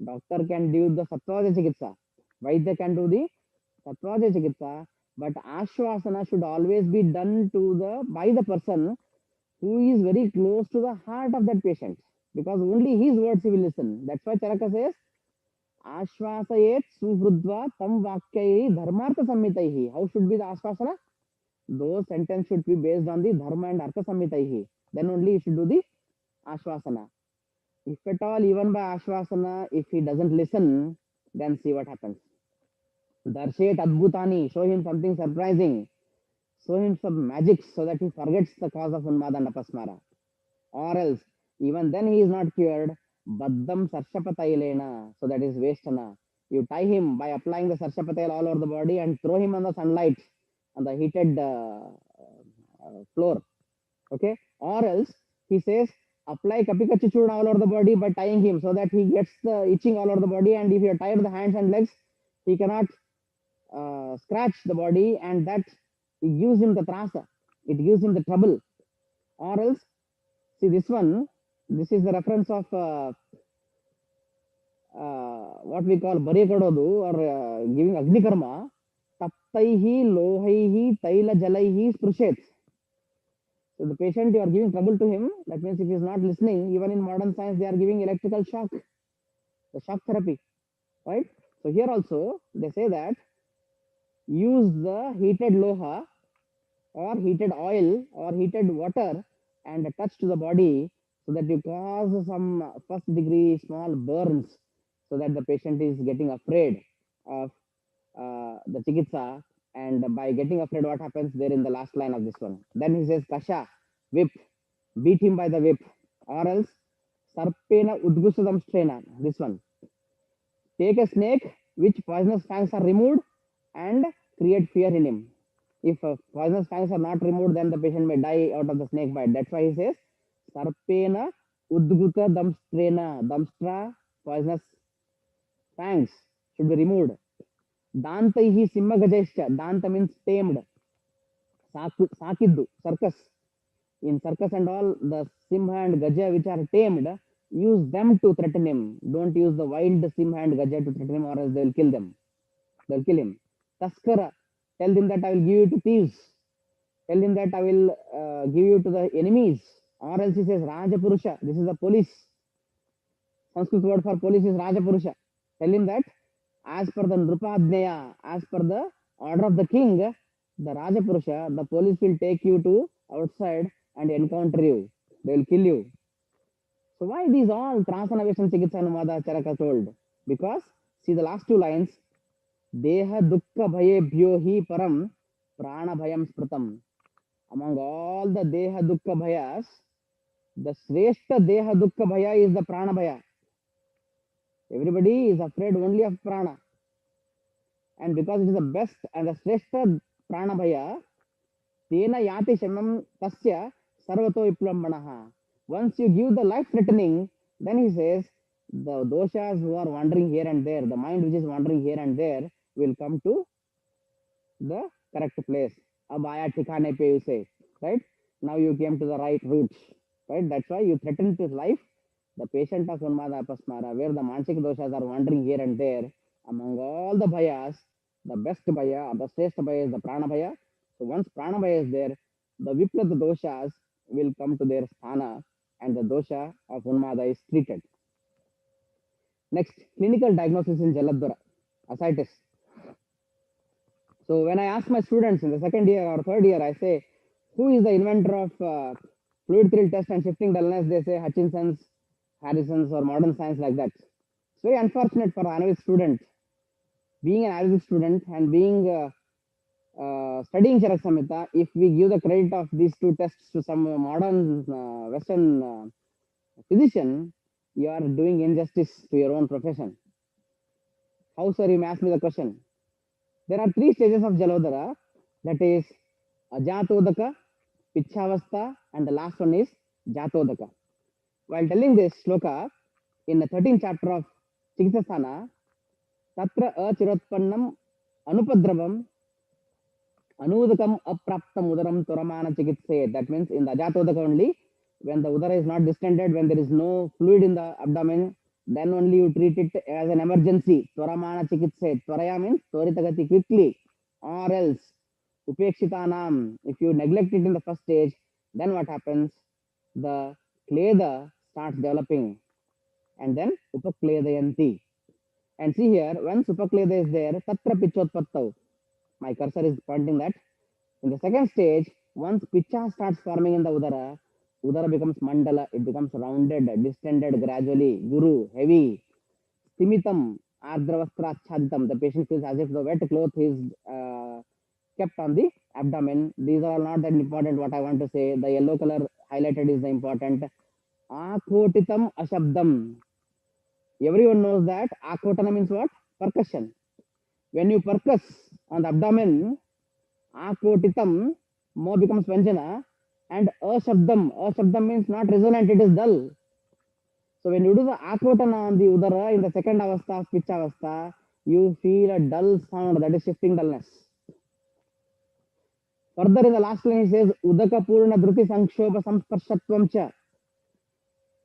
Doctor can do the Sattvaja Chikitsa. Vaidya can do the Sattvaja Chikitsa. But Ashvasana should always be done to the by the person who is very close to the heart of that patient. Because only his words he will listen. That's why Charaka says, Ashvasayet Suhrudva Tam Vakyai Dharmartha Samhitaihi. How should be the Ashvasana? Those sentences should be based on the Dharma and Artha Samhitaihi. Then only you should do the Ashvasana. If at all, even by Ashvasana, if he doesn't listen, then see what happens. Darshet Adbhutani, show him something surprising. Show him some magic so that he forgets the cause of Unmada and Apasmara. Or else, even then he is not cured. Baddam Sarshapatailena, so that is Veshtana. You tie him by applying the Sarshapatail all over the body and throw him on the sunlight, on the heated floor. Okay? Or else, he says, apply Kapika Chichurna all over the body by tying him so that he gets the itching all over the body, and if you tie the hands and legs, he cannot scratch the body, and that it gives him the trasa, it gives him the trouble. Or else, see this one, this is the reference of what we call Bari Kadodu or giving Agni Karma. Taptaihi, Lohaihi, Taila Jalaihi, Sprushet. So the patient, you are giving trouble to him. That means if he is not listening, even in modern science, they are giving electrical shock, the shock therapy, right? So here also, they say that use the heated loha or heated oil or heated water and touch to the body so that you cause some first degree small burns so that the patient is getting afraid of the chikitsa, and by getting afraid, what happens there in the last line of this one? Then he says, Kasha, whip, beat him by the whip, or else Sarpena Udgusadam Strena, this one. Take a snake which poisonous fangs are removed and create fear in him. If poisonous fangs are not removed, then the patient may die out of the snake bite. That's why he says, Sarpena Udguta Damstrena, Damstra, poisonous fangs should be removed. Dantaihi Simha Gajaischa, Danta means tamed. Sakiddu, circus. In circus and all, the Simha and Gaja which are tamed, use them to threaten him. Don't use the wild Simha and Gaja to threaten him, or else they will kill them. They'll kill him. Taskara, tell him that I will give you to thieves. Tell him that I will give you to the enemies. Or else he says Rajapurusha. This is the police. Sanskrit word for police is Rajapurusha. Tell him that as per the Nrupadneya, as per the order of the king, the Rajapurusha, the police will take you to outside and encounter you. They will kill you. So why these all Transanavation Chikitsa Anumada Charaka told? Because, see the last two lines, Deha Dukka Bhaye Bhyohi Param Prana Bhayam Spritam. Among all the Deha Dukka Bhayas, the Sreshta Deha Dukka Bhaya is the Prana Bhaya. Everybody is afraid only of Prana. And because it is the best and the Sreshta Prana Bhaya, Tena Yati Shamam Tasya Sarvato Iplambanaha. Once you give the life-threatening, then he says the doshas who are wandering here and there, the mind which is wandering here and there, will come to the correct place. Abaya Tikane pe you say, right? Now you came to the right route, right? That's why you threatened his life. The patient of Unmada Apasmara, where the Manchik doshas are wandering here and there, among all the bhayas, the best bhaya, the best bhaya is the prana bhaya. So once prana bhaya is there, the Viprat doshas will come to their sthana and the dosha of Unmada is treated. Next, clinical diagnosis in Jaladhara, ascites. So when I ask my students in the second year or third year, I say, who is the inventor of fluid thrill test and shifting dullness? They say Hutchinson's, Harrison's, or modern science like that. It's very unfortunate for an Ayurvedic student, being an Ayurvedic student and being studying Charaka Samhita, if we give the credit of these two tests to some modern Western physician, you are doing injustice to your own profession. How, sir? You may ask me the question. There are three stages of Jalodhara, that is Ajatodaka, Picchavastha, and the last one is Jatodaka. While telling this sloka, in the 13th chapter of Chikitsasthana, Tatra Achirotpannam Anupadravam Anudakam Apraptam Udaram Turamana Chikitse. That means in the Ajatodaka only, when the Udara is not distended, when there is no fluid in the abdomen, then only you treat it as an emergency. Turamana Chikitse. Tvaraya means Tvaritagati, quickly, or else Upekshitanam. If you neglect it in the first stage, then what happens? The Kleda starts developing and then Upakledayanti. And see here, when Upakleda is there, Tatra Pichotpattav. My cursor is pointing that. In the second stage, once Picha starts forming in the Udara, Udara becomes Mandala, it becomes rounded, distended gradually, Guru, heavy, Stimitam, Ardravastra Chaditam. The patient feels as if the wet cloth is kept on the abdomen. These are all not that important. What I want to say, the yellow color highlighted is the important. Akotitam Ashabdam. Everyone knows that Akotana means what? Percussion. When you percuss on the abdomen, Akotitam, Mo becomes Vanjana, and Ashabdam means not resonant, it is dull. So when you do the Akotana on the Udara in the second avastha of Picchavastha, you feel a dull sound, that is shifting dullness. Further in the last line he says, Udaka Purna Dhruti Sankshoba Samsparshatvam Cha.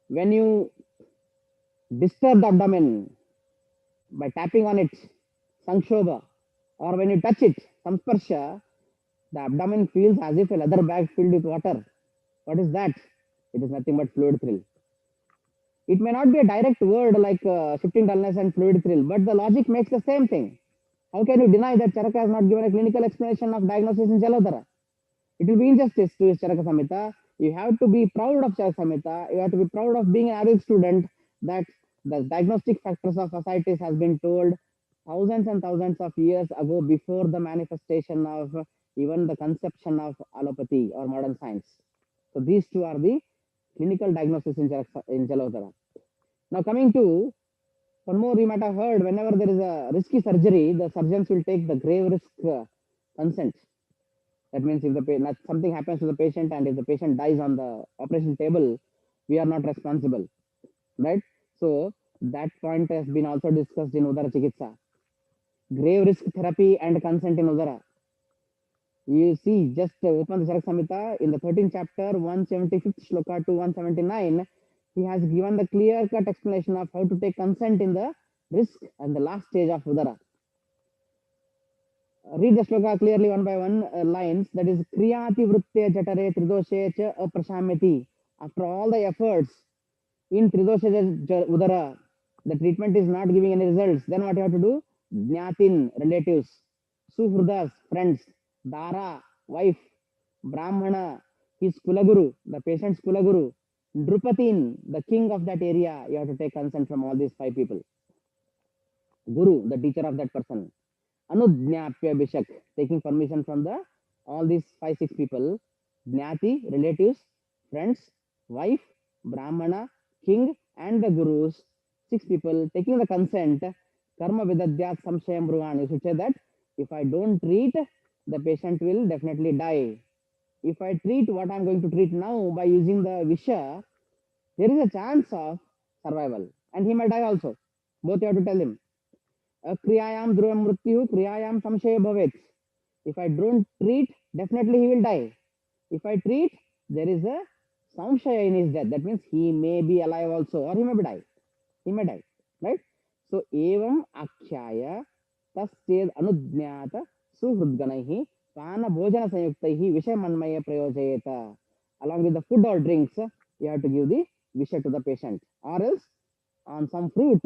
When you disturb the abdomen by tapping on it, Sankshobha, or when you touch it, Samsparsha, the abdomen feels as if a leather bag filled with water. What is that? It is nothing but fluid thrill. It may not be a direct word like shifting dullness and fluid thrill, but the logic makes the same thing. How can you deny that Charaka has not given a clinical explanation of diagnosis in Jalodhara? It will be injustice to his Charaka Samhita. You have to be proud of Charaka Samhita. You have to be proud of being an average student, that the diagnostic factors of ascites has been told thousands and thousands of years ago, before the manifestation of even the conception of allopathy or modern science. So these two are the clinical diagnosis in Jalodhara. Now coming to one more, you might have heard, whenever there is a risky surgery, the surgeons will take the grave risk consent. That means if something happens to the patient and if the patient dies on the operation table, we are not responsible, right? So that point has been also discussed in Udara Chikitsa. Grave risk therapy and consent in Udara. You see, just open the Charaka Samhita in the 13th chapter, 175th shloka to 179. He has given the clear-cut explanation of how to take consent in the risk and the last stage of Udara. Read the shloka clearly one by one lines. That is, Kriyati Vritte Jatare Tridoshe Cha Aprashamyati. After all the efforts in Tridoshe Udara, the treatment is not giving any results. Then what you have to do? Jnatin, relatives. Suhrudas, friends. Dara, wife. Brahmana, his Kulaguru, the patient's Kulaguru. Drupatin, the king of that area. You have to take consent from all these 5 people. Guru, the teacher of that person. Anudnyapya Bishak, taking permission from the all these 5-6 people. Jnati, relatives, friends, wife, Brahmana, king, and the gurus. 6 people taking the consent. Karma Vidadyat Samshayam Bruhan. You should say that if I don't treat, the patient will definitely die. If I treat what I'm going to treat now by using the Visha, there is a chance of survival, and he may die also. Both you have to tell him. Kriyayam dhruvam mrityu, kriyayam samshaya bhavet. If I don't treat, definitely he will die. If I treat, there is a samshaya in his death. That means he may be alive also, or he may be die. He may die, right? So, evam akhyaya tasyed anujnata suhridganaihi pana bhojana sanyuktaihi vishamanmaya prayojayeta. Along with the food or drinks, you have to give the visha to the patient, or else on some fruit,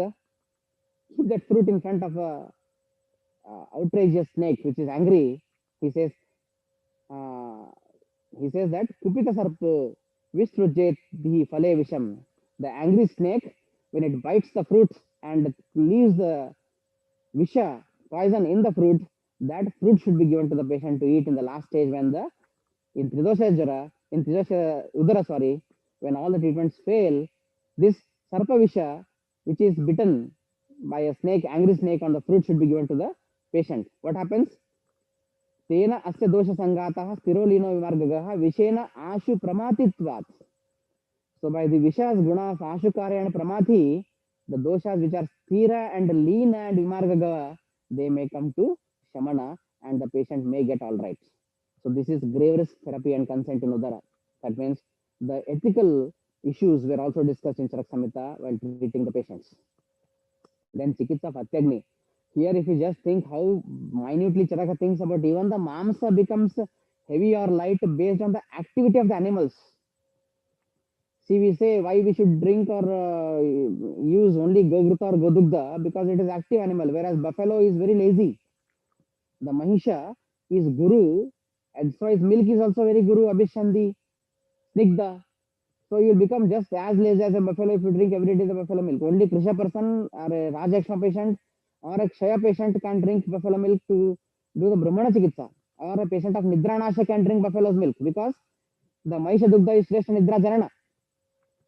keep that fruit in front of a outrageous snake which is angry. He says, uh, that kupita sarp visrujet the phale visham. The angry snake, when it bites the fruit and leaves the visha poison in the fruit, that fruit should be given to the patient to eat in the last stage when the in Tridosha Udara, sorry, when all the treatments fail, this Sarpa Visha, which is bitten by a snake, angry snake on the fruit, should be given to the patient. What happens? Tena asya dosha sangataha stirolino vimargagaha vishena ashu pramatitvat. So by the Vishas, Gunas, Ashukari and Pramati, the doshas which are Sthira and Leena and Vimargagaha, they may come to Shamana and the patient may get all right. So this is grave risk therapy and consent in Udara. That means the ethical issues were also discussed in Charak Samhita while treating the patients. Then Chikitsa of Atyagni. Here, if you just think how minutely Charaka thinks about even the mamsa becomes heavy or light based on the activity of the animals. See, we say why we should drink or use only Gogrutha or Godugdha because it is active animal, whereas buffalo is very lazy. The Mahisha is Guru, and so its milk is also very Guru, Abhishandi, Snigdha. So you will become just as lazy as a buffalo if you drink every day the buffalo milk. Only Krisha person or a Rajakshma patient or a Kshaya patient can drink buffalo milk to do the Brahmana Chikitsa. Or a patient of Nidranasha can drink buffalo's milk because the Mahisha Dugdha is Shrestha Nidra Janana.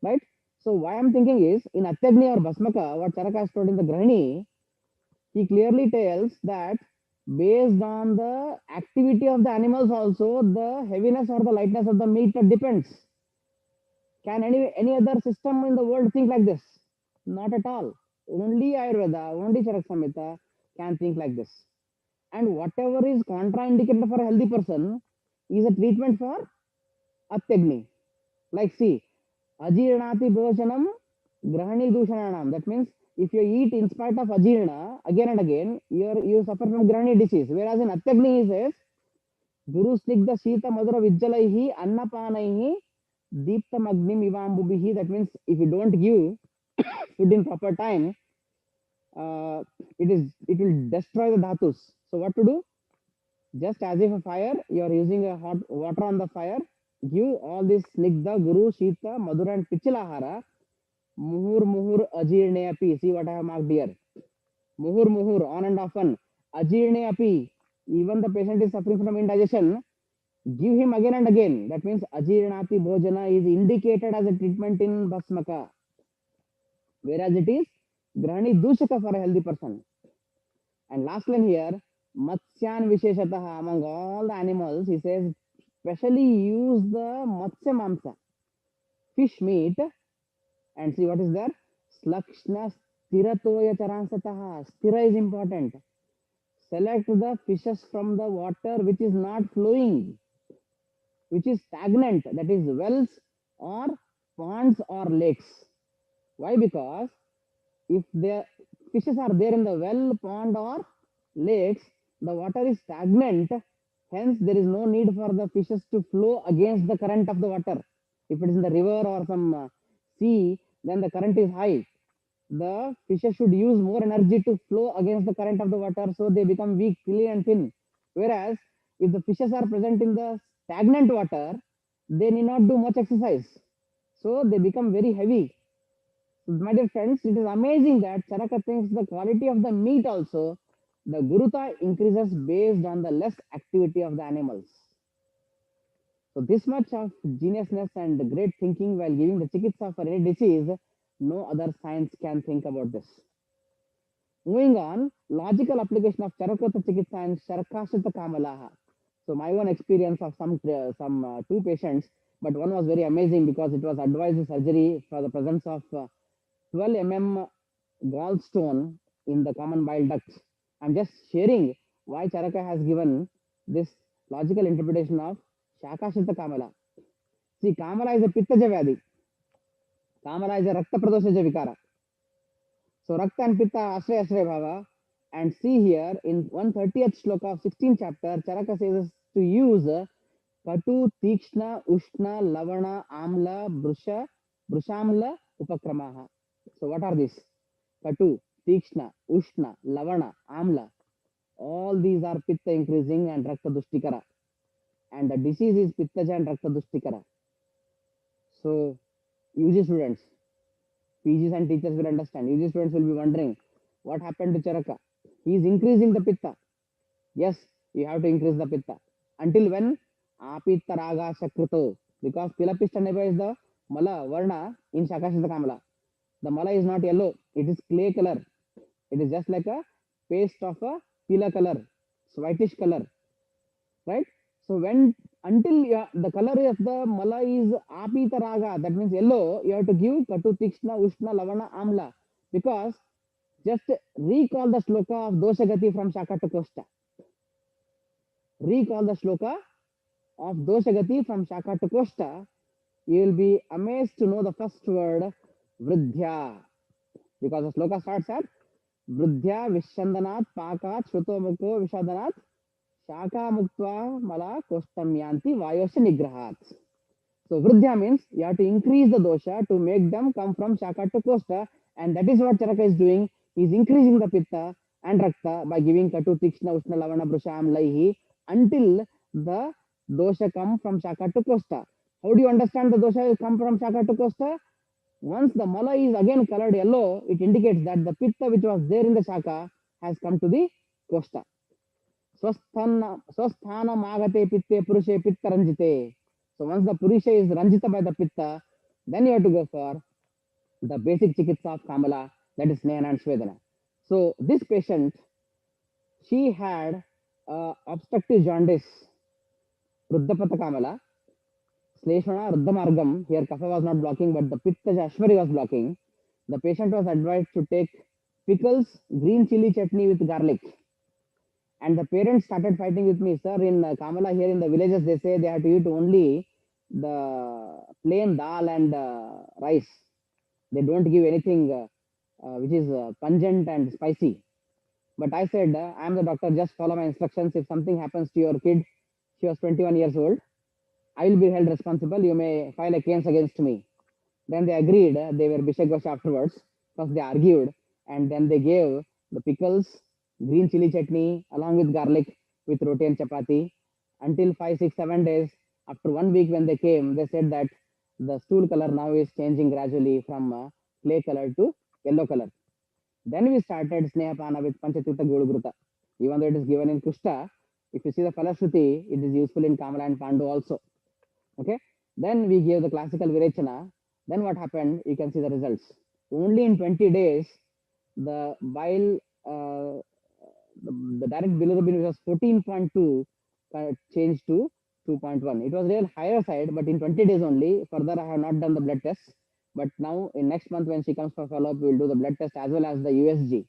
Right? So why I'm thinking is in Atyagni or Bhasmaka, what Charaka has told in the Grahini, he clearly tells that based on the activity of the animals also, the heaviness or the lightness of the meat depends. Can any other system in the world think like this? Not at all. Only Ayurveda, only Charak Samhita can think like this. And whatever is contraindicated for a healthy person is a treatment for Atyagni. Like see, Ajirnati Bhojanam Grahani Dushananam. That means if you eat in spite of Ajirna again and again, you suffer from Grahani disease. Whereas in Atyagni he says, Guru Snigdha Sita Madhura Vijjalaihi Annapanaihi Deeptam Agnim Ivambubihi. That means if you don't give food in proper time, it will destroy the dhatus. So what to do? Just as if a fire, you are using a hot water on the fire, give all this Snigdha, Guru, Shita, Madhura and Pichilahara, Muhur Muhur Ajirne Api. See what I have marked here. Muhur Muhur, on and often. Ajirne Api. Even the patient is suffering from indigestion, give him again and again. That means Ajirnati Bhojana is indicated as a treatment in Bhasmaka. Whereas it is Grahani Dushaka for a healthy person. And last line here, Matsyan Visheshataha, among all the animals, he says, specially use the Matsya Mamsa, fish meat, and see what is there? Slakshna Stiratoya Charansataha. Stira is important. Select the fishes from the water which is not flowing, which is stagnant, that is wells or ponds or lakes. Why? Because if the fishes are there in the well, pond or lakes, the water is stagnant, hence there is no need for the fishes to flow against the current of the water. If it is in the river or some sea, then the current is high. The fishes should use more energy to flow against the current of the water, so they become weak, silly and thin. Whereas if the fishes are present in the stagnant water, they need not do much exercise, so they become very heavy. My dear friends, it is amazing that Charaka thinks the quality of the meat also, the Guruta increases based on the less activity of the animals. So this much of geniusness and great thinking while giving the chikitsa for any disease, no other science can think about this. Moving on, logical application of Charakota chikitsa and Charakashita kamalaha. So my own experience of some two patients, But one was very amazing because it was advised surgery for the presence of 12 gallstone in the common bile duct. I'm just sharing why Charaka has given this logical interpretation of Shakashita Kamala. See, Kamala is a Pittaja Vyadi. Kamala is a Rakta Pradoshaja Vikara. So Rakta and Pitta Ashray Ashray Bhava. And see here in 130th shloka of 16th chapter, Charaka says us to use Katu, Tikshna, Ushna, Lavana, Amla, Brushamla, Upakramaha. So what are these? Katu, Tikshna, Ushna, Lavana, Amla. All these are Pitta increasing and Rakta Dustikara. And the disease is Pittaja and Rakta Dustikara. So UG students, PGs and teachers will understand. UG students will be wondering, what happened to Charaka? He is increasing the Pitta. Yes, you have to increase the Pitta. Until when? Apitta Raga Shakruto. Because Pilapishta Neva is the Mala Varna in Shakashita Kamala. The Mala is not yellow, it is clay color. It is just like a paste of a pila color, whitish color, right? So when until the color of the Mala is Apita Raga, that means yellow, you have to give Katu, Tikshna, Ushna, Lavana, Amla. Because just recall the shloka of Doshagati from Shaka to Kosta. Recall the shloka of Doshagati from Shaka to Kosta. You will be amazed to know the first word, Vridhya. Because the shloka starts at Vridhya Vishandanat Pakat Shrutomukho Vishadanat Shaka Muktva Mala Kostam Yanti Vayosha Nigrahat. So Vridhya means you have to increase the dosha to make them come from Shaka to Kosta, and that is what Charaka is doing. He is increasing the Pitta and Rakta by giving Katu, Tikshna, Ushna, Lavana, Brusham, Laihi until the dosha come from Shaka to Kosta. How do you understand the dosha will come from Shaka to Kosta? Once the Mala is again colored yellow, it indicates that the Pitta which was there in the Shaka has come to the Kosta. Swasthana Magate Pitte Purushe Pitta Ranjite. So once the Purusha is Ranjita by the Pitta, then you have to go for the basic chikitsa of Kamala, that is Snehana and Shvedana. So this patient, she had obstructive jaundice, Ruddhapata Kamala, Sleshwana, Ruddhamargam. Here Kapha was not blocking, but the Pitta Ashmari was blocking. The patient was advised to take pickles, green chili chutney with garlic. And the parents started fighting with me, sir. In Kamala, here in the villages, they say they have to eat only the plain dal and rice. They don't give anything which is pungent and spicy. But I said, I am the doctor, just follow my instructions. If something happens to your kid, she was 21 years old, I will be held responsible. You may file a case against me. Then they agreed. They were bishagosh afterwards because they argued. And then they gave the pickles, green chili chutney along with garlic with roti and chapati until 5, 6, 7 days. After 1 week when they came, they said that the stool color now is changing gradually from clay color to yellow color. Then we started Snehapana with Panchatirtha Gulugruta. Even though it is given in Kushta, if you see the Falashruti, it is useful in Kamala and Pandu also. Okay. Then we gave the classical Virechana. Then what happened? You can see the results. Only in 20 days, the bile, the direct bilirubin, which was 14.2, changed to 2.1. It was real higher side, but in 20 days only. Further, I have not done the blood test. But now in next month when she comes for follow-up, we will do the blood test as well as the USG.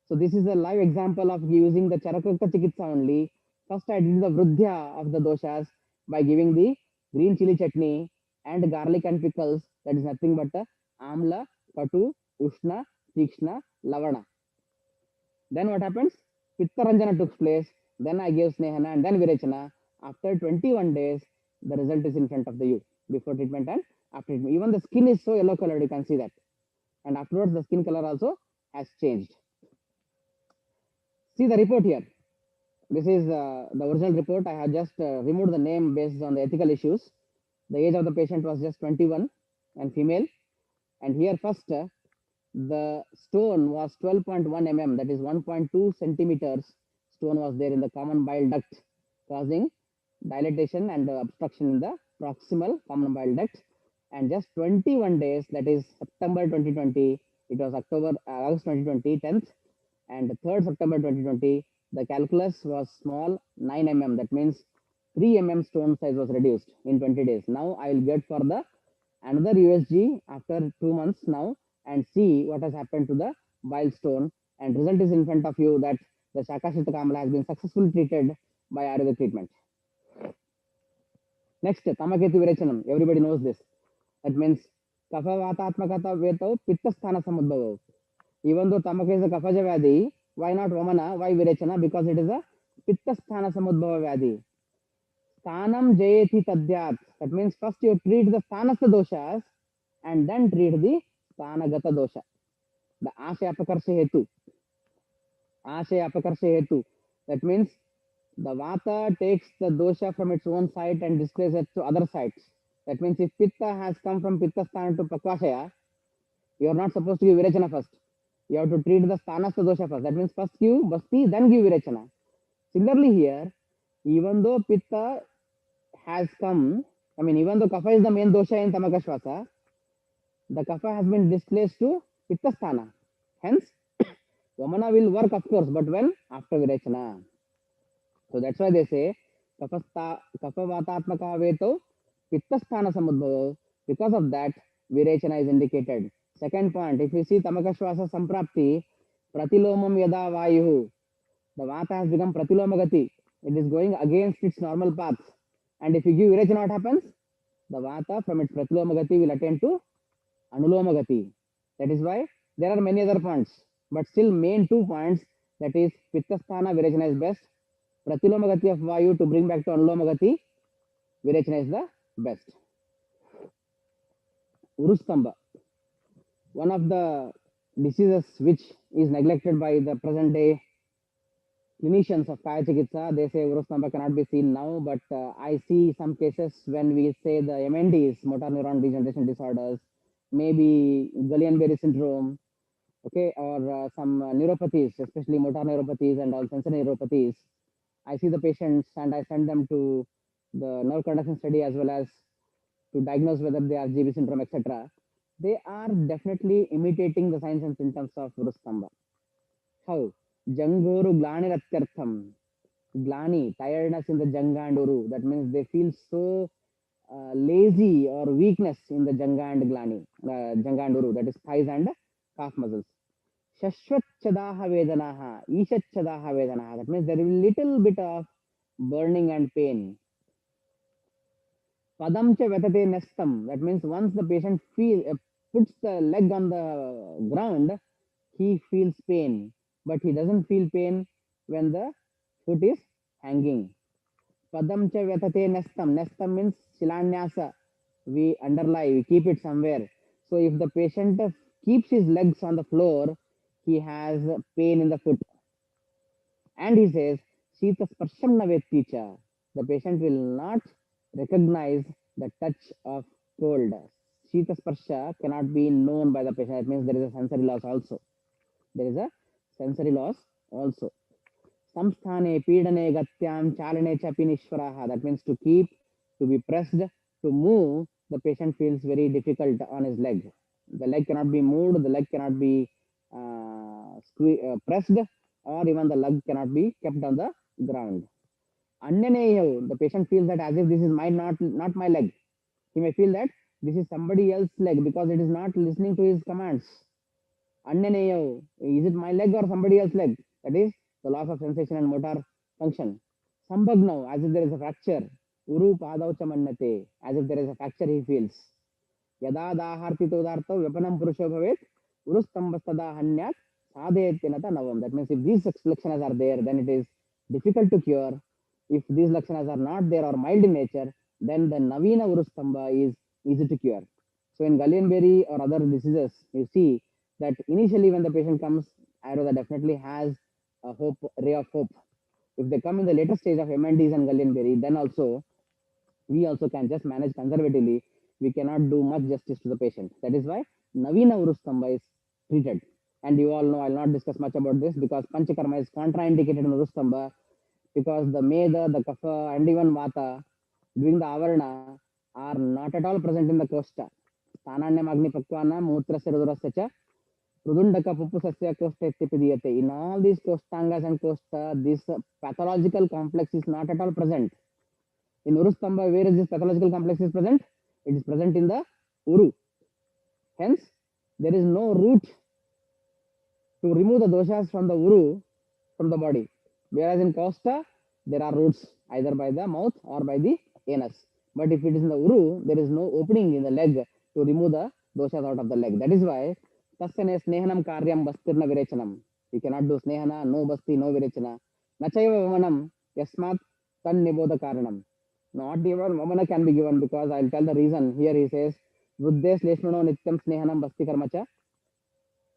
So this is a live example of using the Charakaka Chikitsa only. First I did the Vridhya of the doshas by giving the green chili chutney and garlic and pickles. That is nothing but Amla, Katu, Ushna, Tikshna, Lavana. Then what happens? Pitta Ranjana took place. Then I gave Snehana and then Virechana. After 21 days, the result is in front of the you before treatment and after treatment. Even the skin is so yellow colored, you can see that. And afterwards, the skin color also has changed. See the report here. This is the original report. I have just removed the name based on the ethical issues. The age of the patient was just 21 and female. And here first, the stone was 12.1 mm, that is 1.2 centimeters. Stone was there in the common bile duct, causing dilatation and obstruction in the proximal common bile duct. And just 21 days, that is September 2020, it was August 2020, 10th, and 3rd September 2020, the calculus was small, 9 mm. That means 3 mm stone size was reduced in 20 days. Now I will get for the another USG after 2 months now and see what has happened to the bile stone. And result is in front of you that the Shakashita Kamala has been successfully treated by Ayurvedic treatment. Next, Tamaketu Virachanam. Everybody knows this. That means Kapha Vatatmakata Veto Pittasthana Samudbhava. Even though Tamaka is a Kaphaja Vyadi, why not Vamana? Why Virachana? Because it is a Pittasthana Samudbhava Vyadi. Sthanam Jayeti Tadyat. That means first you treat the Sthanastha doshas and then treat the Sthanagata dosha. The Ashaya Apakarsha Hetu. Ashaya Apakarsha Hetu. That means the Vata takes the dosha from its own site and displays it to other sites. That means if Pitta has come from Pitta Sthana to Pakvashaya, you are not supposed to give Virachana first. You have to treat the Sthanastha dosha first. That means first give Basti, then give Virachana. Similarly here, even though Pitta has come, even though Kapha is the main dosha in Tamakashvasa, the Kapha has been displaced to Pitta Sthana. Hence, Vamana will work of course, but when? After Virachana. So that's why they say Kapha Vatatmaka Veto Pitta Sthana Samudbhava. Because of that, Virachana is indicated. Second point, if you see Tamakashvasa Samprapti, Pratilomam Yada Vayuhu, the Vata has become Pratilomagati. It is going against its normal path. And if you give Virachana, what happens? The Vata from its Pratilomagati will attend to Anulomagati. That is why there are many other points. But still main 2 points, that is Pittasthana Virachana is best. Pratilomagati of Vayu to bring back to Anulomagati, Virachana is the best. Urustamba. One of the diseases which is neglected by the present day clinicians of Kaya Chikitsa, they say Urustamba cannot be seen now, but I see some cases when we say the MNDs, motor neuron degeneration disorders, maybe Guillain-Barré syndrome, okay, or some neuropathies, especially motor neuropathies and all sensory neuropathies. I see the patients and I send them to the nerve conduction study as well as to diagnose whether they are GB syndrome, etc. They are definitely imitating the signs and symptoms of Urustamba. How? Jangoru Glaniratyartham. Glani, tiredness in the Janga and Uru. That means they feel so lazy or weakness in the Janga and Glani, Janga and Uru, that is thighs and calf muscles. Shashwachadaha Vedanaha, Ishachadaha Vedanaha. That means there is a little bit of burning and pain. Padam cha vetate nestam. That means once the patient puts the leg on the ground, he feels pain, but he doesn't feel pain when the foot is hanging. Padam cha vetate nestam. Nestam means shilanyasa. We underlie, we keep it somewhere. So if the patient keeps his legs on the floor, he has pain in the foot. And he says, Sita Sparsham Navetticha. The patient will not recognize the touch of cold. Sita Sparsha cannot be known by the patient. It means there is a sensory loss also. There is a sensory loss also. Samsthane Pidane Gatyam Chalane Chapi Nishwaraha. That means to keep, to be pressed, to move, the patient feels very difficult on his leg. The leg cannot be moved, the leg cannot be pressed, or even the leg cannot be kept on the ground. Anyaneyo, the patient feels that as if this is not my leg. He may feel that this is somebody else's leg because it is not listening to his commands. Anyaneyo, is it my leg or somebody else's leg? That is the loss of sensation and motor function. Sambhagno, as if there is a fracture. Uru padaucha mannate, as if there is a fracture he feels. Yada dahartito darto vepanam purusho bhavet, urustambastada hanyat sadhetinata navam. That means if these lakshanas are there, then it is difficult to cure. If these lakshanas are not there or mild in nature, then the Navina Urustamba is easy to cure. So in Guillain-Barré or other diseases, you see that initially when the patient comes, Ayurveda definitely has a hope, ray of hope. If they come in the later stage of MNDs and Guillain-Barré, then also we also can just manage conservatively. We cannot do much justice to the patient. That is why Navina Urustamba is treated. And you all know, I'll not discuss much about this because Panchakarma is contraindicated in Urustamba because the Meda, the Kapha, and even Vata during the Avarana are not at all present in the Kosta. Sthananya Magni Pakwana, Mutrasya Rudurasya, Prudundaka Pupusasya Kosta Ityapidiyate. In all these Kostangas and Kosta, this pathological complex is not at all present. In Urustamba, where is this pathological complex is present? It is present in the Uru. Hence, there is no route to remove the doshas from the Uru from the body. Whereas in Costa, there are roots either by the mouth or by the anus. But if it is in the Uru, there is no opening in the leg to remove the doshas out of the leg. That is why Tasyane Snehanam Karyam Bastirna Virechanam. You cannot do Snehana, no Basti, no Virechana. Nachayava Vamanam Yasmat Tan Niboda Karanam. Not even Vamana can be given because I'll tell the reason. Here he says, Vruddhes Leshmano Nityam Snehanam Basti Karmacha.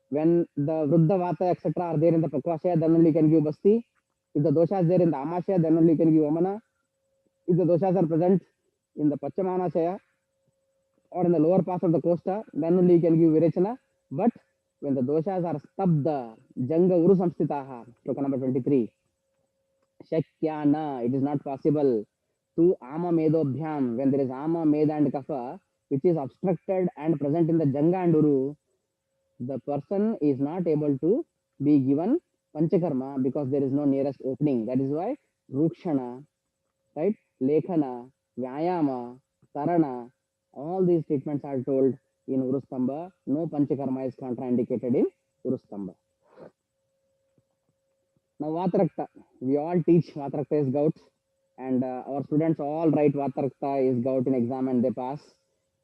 When the Vruddha Vata, etc., are there in the Prakvashaya, then only you can give Basti. If the doshas are there in the Amashaya, then only you can give Vamana. If the doshas are present in the Pachamanashaya or in the lower parts of the Kosta, then only you can give Virechana. But when the doshas are stabda, Janga Uru Samstitaha, sloka number 23, Shakyana, it is not possible to Ama Medobhyam, when there is Ama, Meda and Kapha, which is obstructed and present in the Janga and Uru, the person is not able to be given Panchakarma because there is no nearest opening. That is why Rukshana, right, Lekhana, Vyayama, Tarana, all these treatments are told in Urustamba. No Panchakarma is contraindicated in Urustamba. Now Vatarakta, we all teach Vatarakta is gout, and our students all write Vatarakta is gout in exam and they pass.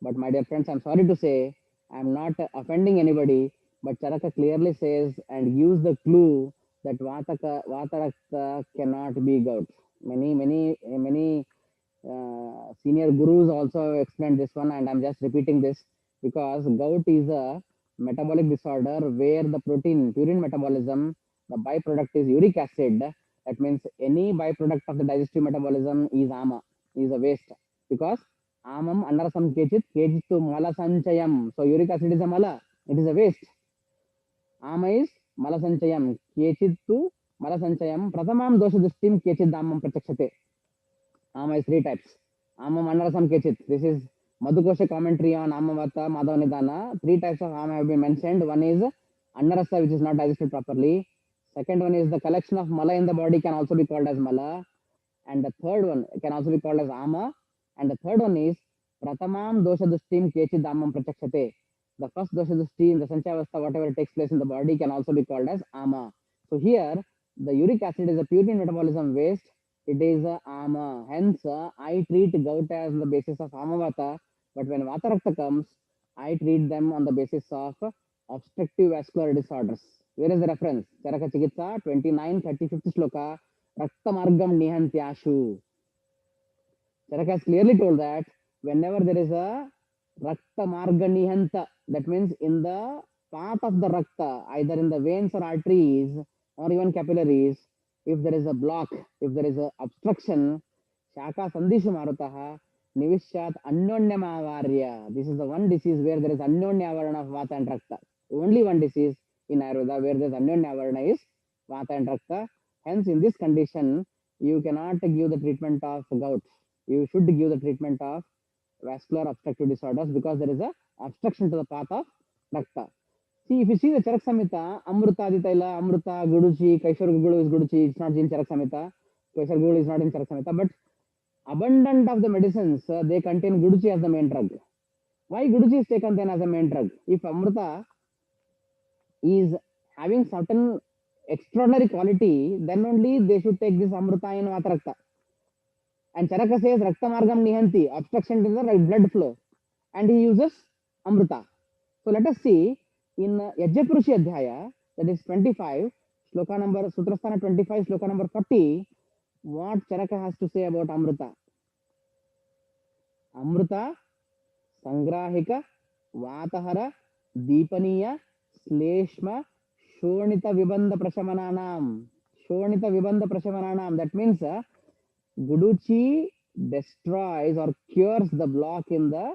But my dear friends, I'm sorry to say, I'm not offending anybody, but Charaka clearly says and gives the clue that Vatarakta cannot be gout. Many senior gurus also explained this one, and I'm just repeating this because gout is a metabolic disorder where the protein, purine metabolism, the byproduct is uric acid. That means any byproduct of the digestive metabolism is ama, is a waste because amam anarasam kechitu mala sanchayam. So uric acid is a mala, it is a waste. Ama is mala sanchayam, kechitu mala sanchayam, pratamam dosha dustim kechid damam pratyakshate. Ama is three types. Ama Manarasam Kechit. This is Madhukosha commentary on Amavata, Madhavanidana. Three types of Ama have been mentioned. One is Annarasa, which is not digested properly. Second one is the collection of Mala in the body can also be called as Mala. And the third one can also be called as Ama. And the third one is Pratamam Dosha Dustim Kechit Damam Pratyakshate. The first Dosha Dusti in the Sanchavastha, whatever takes place in the body, can also be called as Ama. So here, the uric acid is a purine metabolism waste. It is a ama. Hence, I treat gout as on the basis of amavata. But when vatarakta comes, I treat them on the basis of obstructive vascular disorders. Where is the reference? Charaka Chikitsa 29, 35th sloka. Raktamargam nihantyashu. Charaka has clearly told that whenever there is a rakta marga nihanta, that means in the path of the rakta, either in the veins or arteries or even capillaries, if there is a block, if there is a obstruction, shaka sandishu marutaha nivishyat annonyamavarya. This is the one disease where there is annonyavarana of vata and rakta. Only one disease in Ayurveda where there is annonyavarana is vata and rakta. Hence, in this condition, you cannot give the treatment of gout. You should give the treatment of vascular obstructive disorders because there is a obstruction to the path of rakta. See, if you see the Charak Samhita, Amruta, Aditaila, Amruta, Guduchi, Kaishar Gulu is Guduchi, it's not in Charak Samhita. Kaishar Gulu is not in Charak Samhita, but abundant of the medicines, they contain Guduchi as the main drug. Why Guduchi is taken then as a main drug? If Amruta is having certain extraordinary quality, then only they should take this Amruta in Vatarakta. And Charaka says Rakta Margam Nihanti, obstruction to the blood flow. And he uses Amruta. So let us see in Yajnapurushi Adhyaya, that is 25, Sloka number, Sutrasthana 25, Sloka number 40, what Charaka has to say about Amruta. Amruta, Sangrahika, Vatahara, Deepaniya, Sleshma, Shonita Vibandha Prashamananam. Shonita Vibandha Prashamananam. That means Guduchi destroys or cures the block in the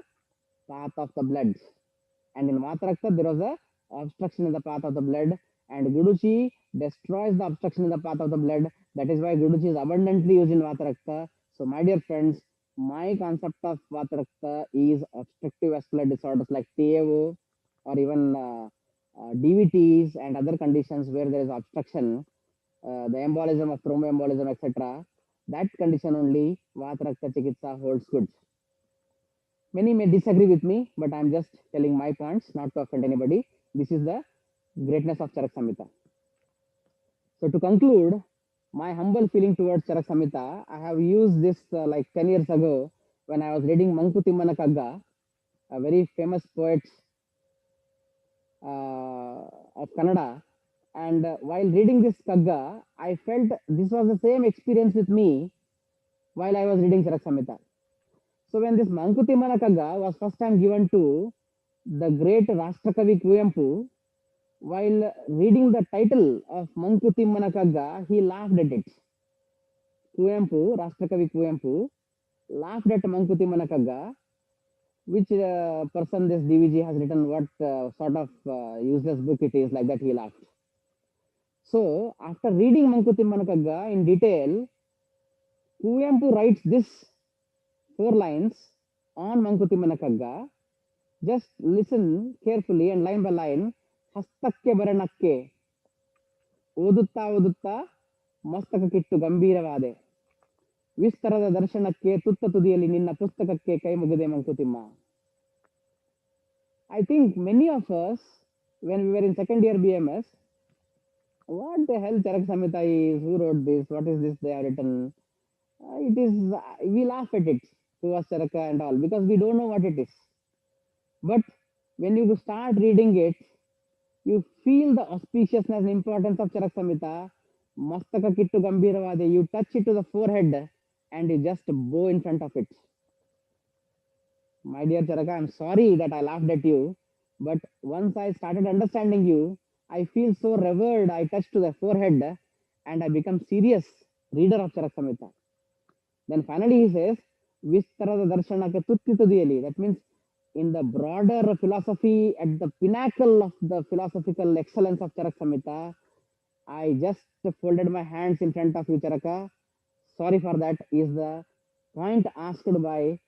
path of the blood. And in Vatarakta, there was a obstruction in the path of the blood, and Guduchi destroys the obstruction in the path of the blood. That is why Guduchi is abundantly used in Vatarakta. So, my dear friends, my concept of Vatarakta is obstructive vascular disorders like TAO or even DVTs and other conditions where there is obstruction, the embolism of thromboembolism, etc. that condition only Vatarakta Chikitsa holds good. Many may disagree with me, but I'm just telling my points, not to offend anybody. This is the greatness of Charaka Samhita. So to conclude, my humble feeling towards Charaka Samhita, I have used this like 10 years ago when I was reading Manku Timmana Kagga, a very famous poet of Kannada. And while reading this Kagga, I felt this was the same experience with me while I was reading Charaka Samhita. So when this Manku Timmana Kagga was first time given to the great Rashtrakavi Kuvempu, while reading the title of Manku Timmana Kagga, he laughed at it. Kuvempu, Rashtrakavi Kuvempu, laughed at Manku Timmana Kagga, which person this DVG has written, what sort of useless book it is, like that he laughed. So after reading Manku Timmana Kagga in detail, Kuvempu writes this 4 lines on Manku Timmana Kagga. Just listen carefully and line by line. Hastakke baranakke, ಓದುತ್ತಾ ಓದುತ್ತಾ ಮಸ್ತಕಕ್ಕಿಟ್ಟು ಗಂಭೀರವಾದೆ, ವಿಸ್ತರದ ದರ್ಶನಕ್ಕೆ ತುತ್ತ ತುದಿಯಲ್ಲಿ ನಿನ್ನ ಪುಸ್ತಕಕ್ಕೆ ಕೈ ಮುಗಿದೆ Mankutimma. I think many of us, when we were in second year BMS, what the hell Charaka Samhita is, who wrote this, what is this they have written? It is, we laugh at it, who was Charaka and all, because we don't know what it is. But when you start reading it, you feel the auspiciousness and importance of Charaka Samhita. Mastaka kittu gambhiravade, you touch it to the forehead and you just bow in front of it. My dear Charaka, I'm sorry that I laughed at you, but once I started understanding you, I feel so revered. I touch to the forehead and I become serious reader of Charaka Samhita. Then finally he says, Vistarada darshanake tutti tudiyali. That means in the broader philosophy, at the pinnacle of the philosophical excellence of Charaka Samhita, I just folded my hands in front of you, Charaka. Sorry for that, is the point asked by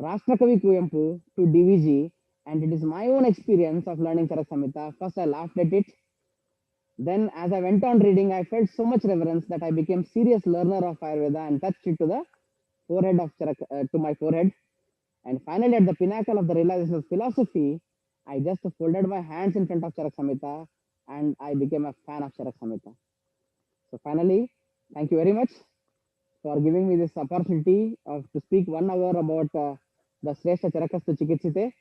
Rashtrakavi Kuvempu to DVG, and it is my own experience of learning Charaka Samhita. First I laughed at it. Then as I went on reading, I felt so much reverence that I became serious learner of Ayurveda and touched it to the forehead of Charaka, to my forehead. And finally, at the pinnacle of the realization of philosophy, I just folded my hands in front of Charaka Samhita and I became a fan of Charaka Samhita. So finally, thank you very much for giving me this opportunity of to speak 1 hour about the Shrestha Charakastu Chikitsite.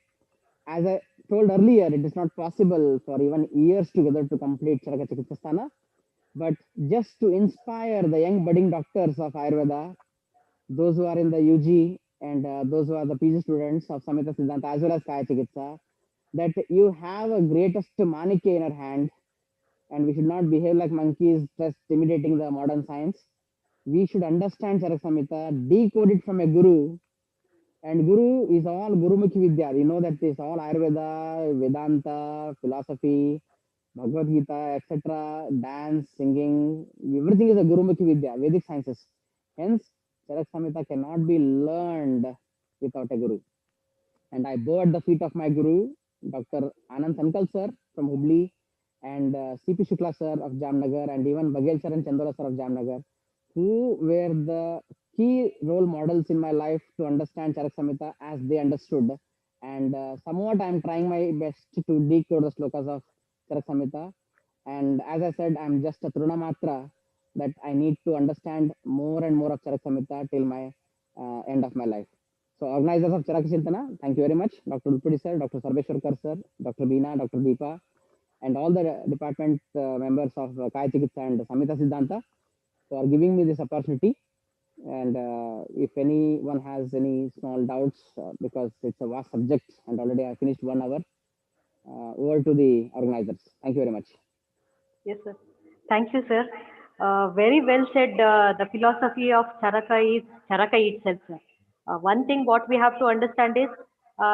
As I told earlier, it is not possible for even years together to complete Charaka Chikitsasthana, but just to inspire the young budding doctors of Ayurveda, those who are in the UG and those who are the PG students of Samhita Siddhanta as well as Kaya Chikitsa, that you have a greatest manikya in your hand and we should not behave like monkeys just imitating the modern science. We should understand Charaka Samhita, decode it from a guru, and guru is all Gurumukhi Vidya. You know that is all Ayurveda, Vedanta, philosophy, Bhagavad Gita, etc., dance, singing, everything is a Gurumukhi Vidya, Vedic sciences. Hence, Charaka Samhita cannot be learned without a guru. And I bow at the feet of my guru, Dr. Anand Sankal sir from Hubli, and CP Shukla sir of Jamnagar, and even Bagel sir and Chandola sir of Jamnagar, who were the key role models in my life to understand Charaka Samhita as they understood. And somewhat I'm trying my best to decode the slokas of Charaka Samhita. And as I said, I'm just a Truna Matra, that I need to understand more and more of Charaka Samhita till my end of my life. So organizers of Charaka Chintana, thank you very much. Dr. Ulpudi sir, Dr. Sarveshwarkar sir, Dr. Beena, Dr. Deepa, and all the department members of Kaya Chikitsa and Samhita Siddhanta for giving me this opportunity. And if anyone has any small doubts, because it's a vast subject and already I finished 1 hour, over to the organizers. Thank you very much. Yes, sir. Thank you, sir. Very well said. The philosophy of Charaka is Charaka itself, sir. One thing what we have to understand is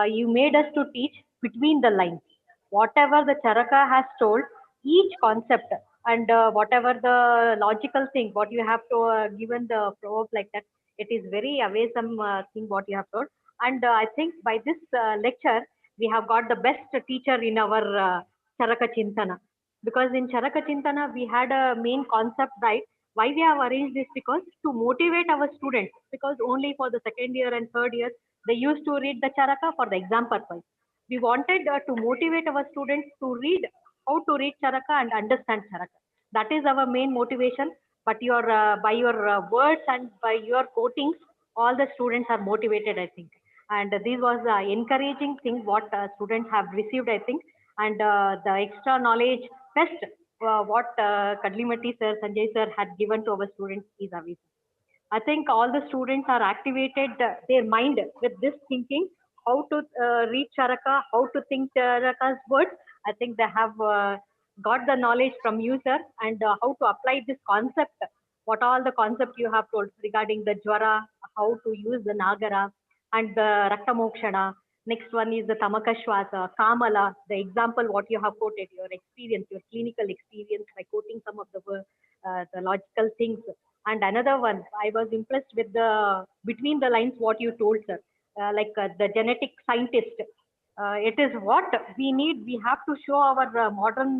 you made us to teach between the lines. Whatever the Charaka has told, each concept and whatever the logical thing, what you have to given the proverb like that, it is very awesome thing what you have told. And I think by this lecture, we have got the best teacher in our Charaka Chintana, because in Charaka Chintana we had a main concept, right? Why we have arranged this? Because to motivate our students, because only for the second year and third year, they used to read the Charaka for the exam purpose. We wanted to motivate our students to read how to read Charaka and understand Charaka. That is our main motivation. But your by your words and by your quotings, all the students are motivated, I think. And this was encouraging thing what students have received, I think. And the extra knowledge test what Kadlimati sir, Sanjay sir had given to our students is amazing. I think all the students are activated their mind with this thinking, how to read Charaka, how to think Charaka's words. I think they have got the knowledge from you, sir, and how to apply this concept. What all the concept you have told regarding the Jwara, how to use the Nagara and the Raktamokshana. Next one is the Tamakashwasa, Kamala, the example what you have quoted, your experience, your clinical experience by quoting some of the logical things. And another one, I was impressed with the between the lines what you told, sir, the genetic scientist. It is what we need. We have to show our modern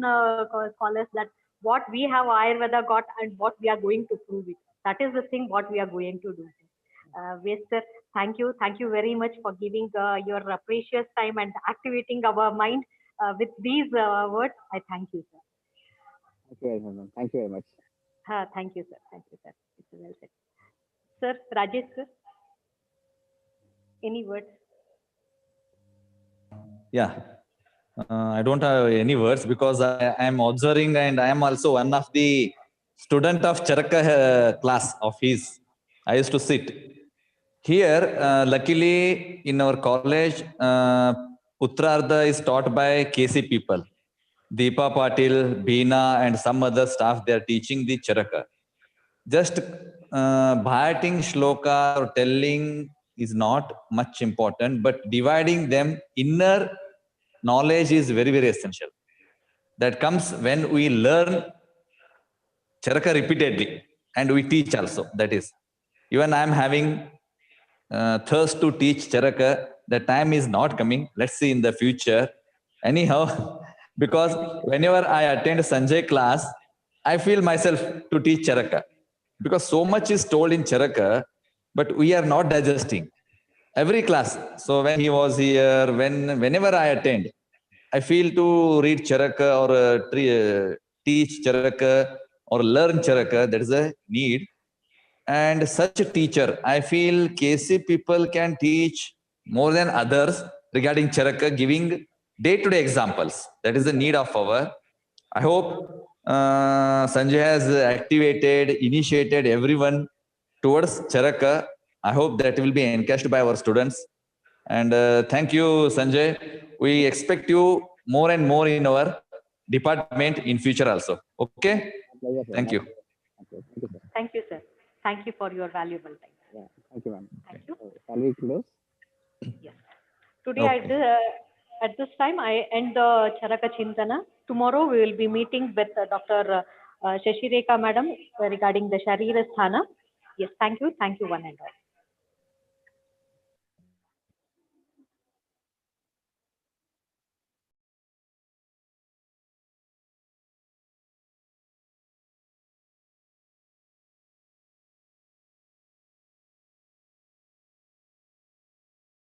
scholars that what we have Ayurveda got and what we are going to prove it. That is the thing what we are going to do. Yes, sir. Thank you. Thank you very much for giving your precious time and activating our mind with these words. I thank you, sir. Thank you very much, ma'am. Thank you very much. Thank you, sir. Thank you, sir. It's well said. Sir, Rajesh, sir, any words? Yeah. I don't have any words because I am observing and I am also one of the student of Charaka class of his. I used to sit. Here, luckily in our college, Uttarardha is taught by KC people. Deepa Patil, Beena and some other staff, they are teaching the Charaka. Just bhayating shloka or telling is not much important, but dividing them inner knowledge is very, very essential. That comes when we learn Charaka repeatedly and we teach also. That is, even I am having thirst to teach Charaka. The time is not coming. Let's see in the future. Anyhow, because whenever I attend Sanjay class, I feel myself to teach Charaka. Because so much is told in Charaka, but we are not digesting. Every class. So when he was here, whenever I attend, I feel to read Charaka or teach Charaka or learn Charaka. That is a need. And such a teacher, I feel KC people can teach more than others regarding Charaka, giving day-to-day examples. That is the need of our. I hope Sanjay has activated, initiated everyone towards Charaka. I hope that will be encashed by our students. And thank you, Sanjay. We expect you more and more in our department in future also. Okay? Pleasure, sir. Thank you. Thank you, sir. Thank you, sir. Thank you for your valuable time. Yeah, thank you, ma'am. Thank you. So, shall we close? Yes. Today Okay. at this time, I end the Charaka Chintana. Tomorrow we will be meeting with Dr. Shashireka Madam regarding the Sharira Sthana. Yes, thank you. Thank you, one and all.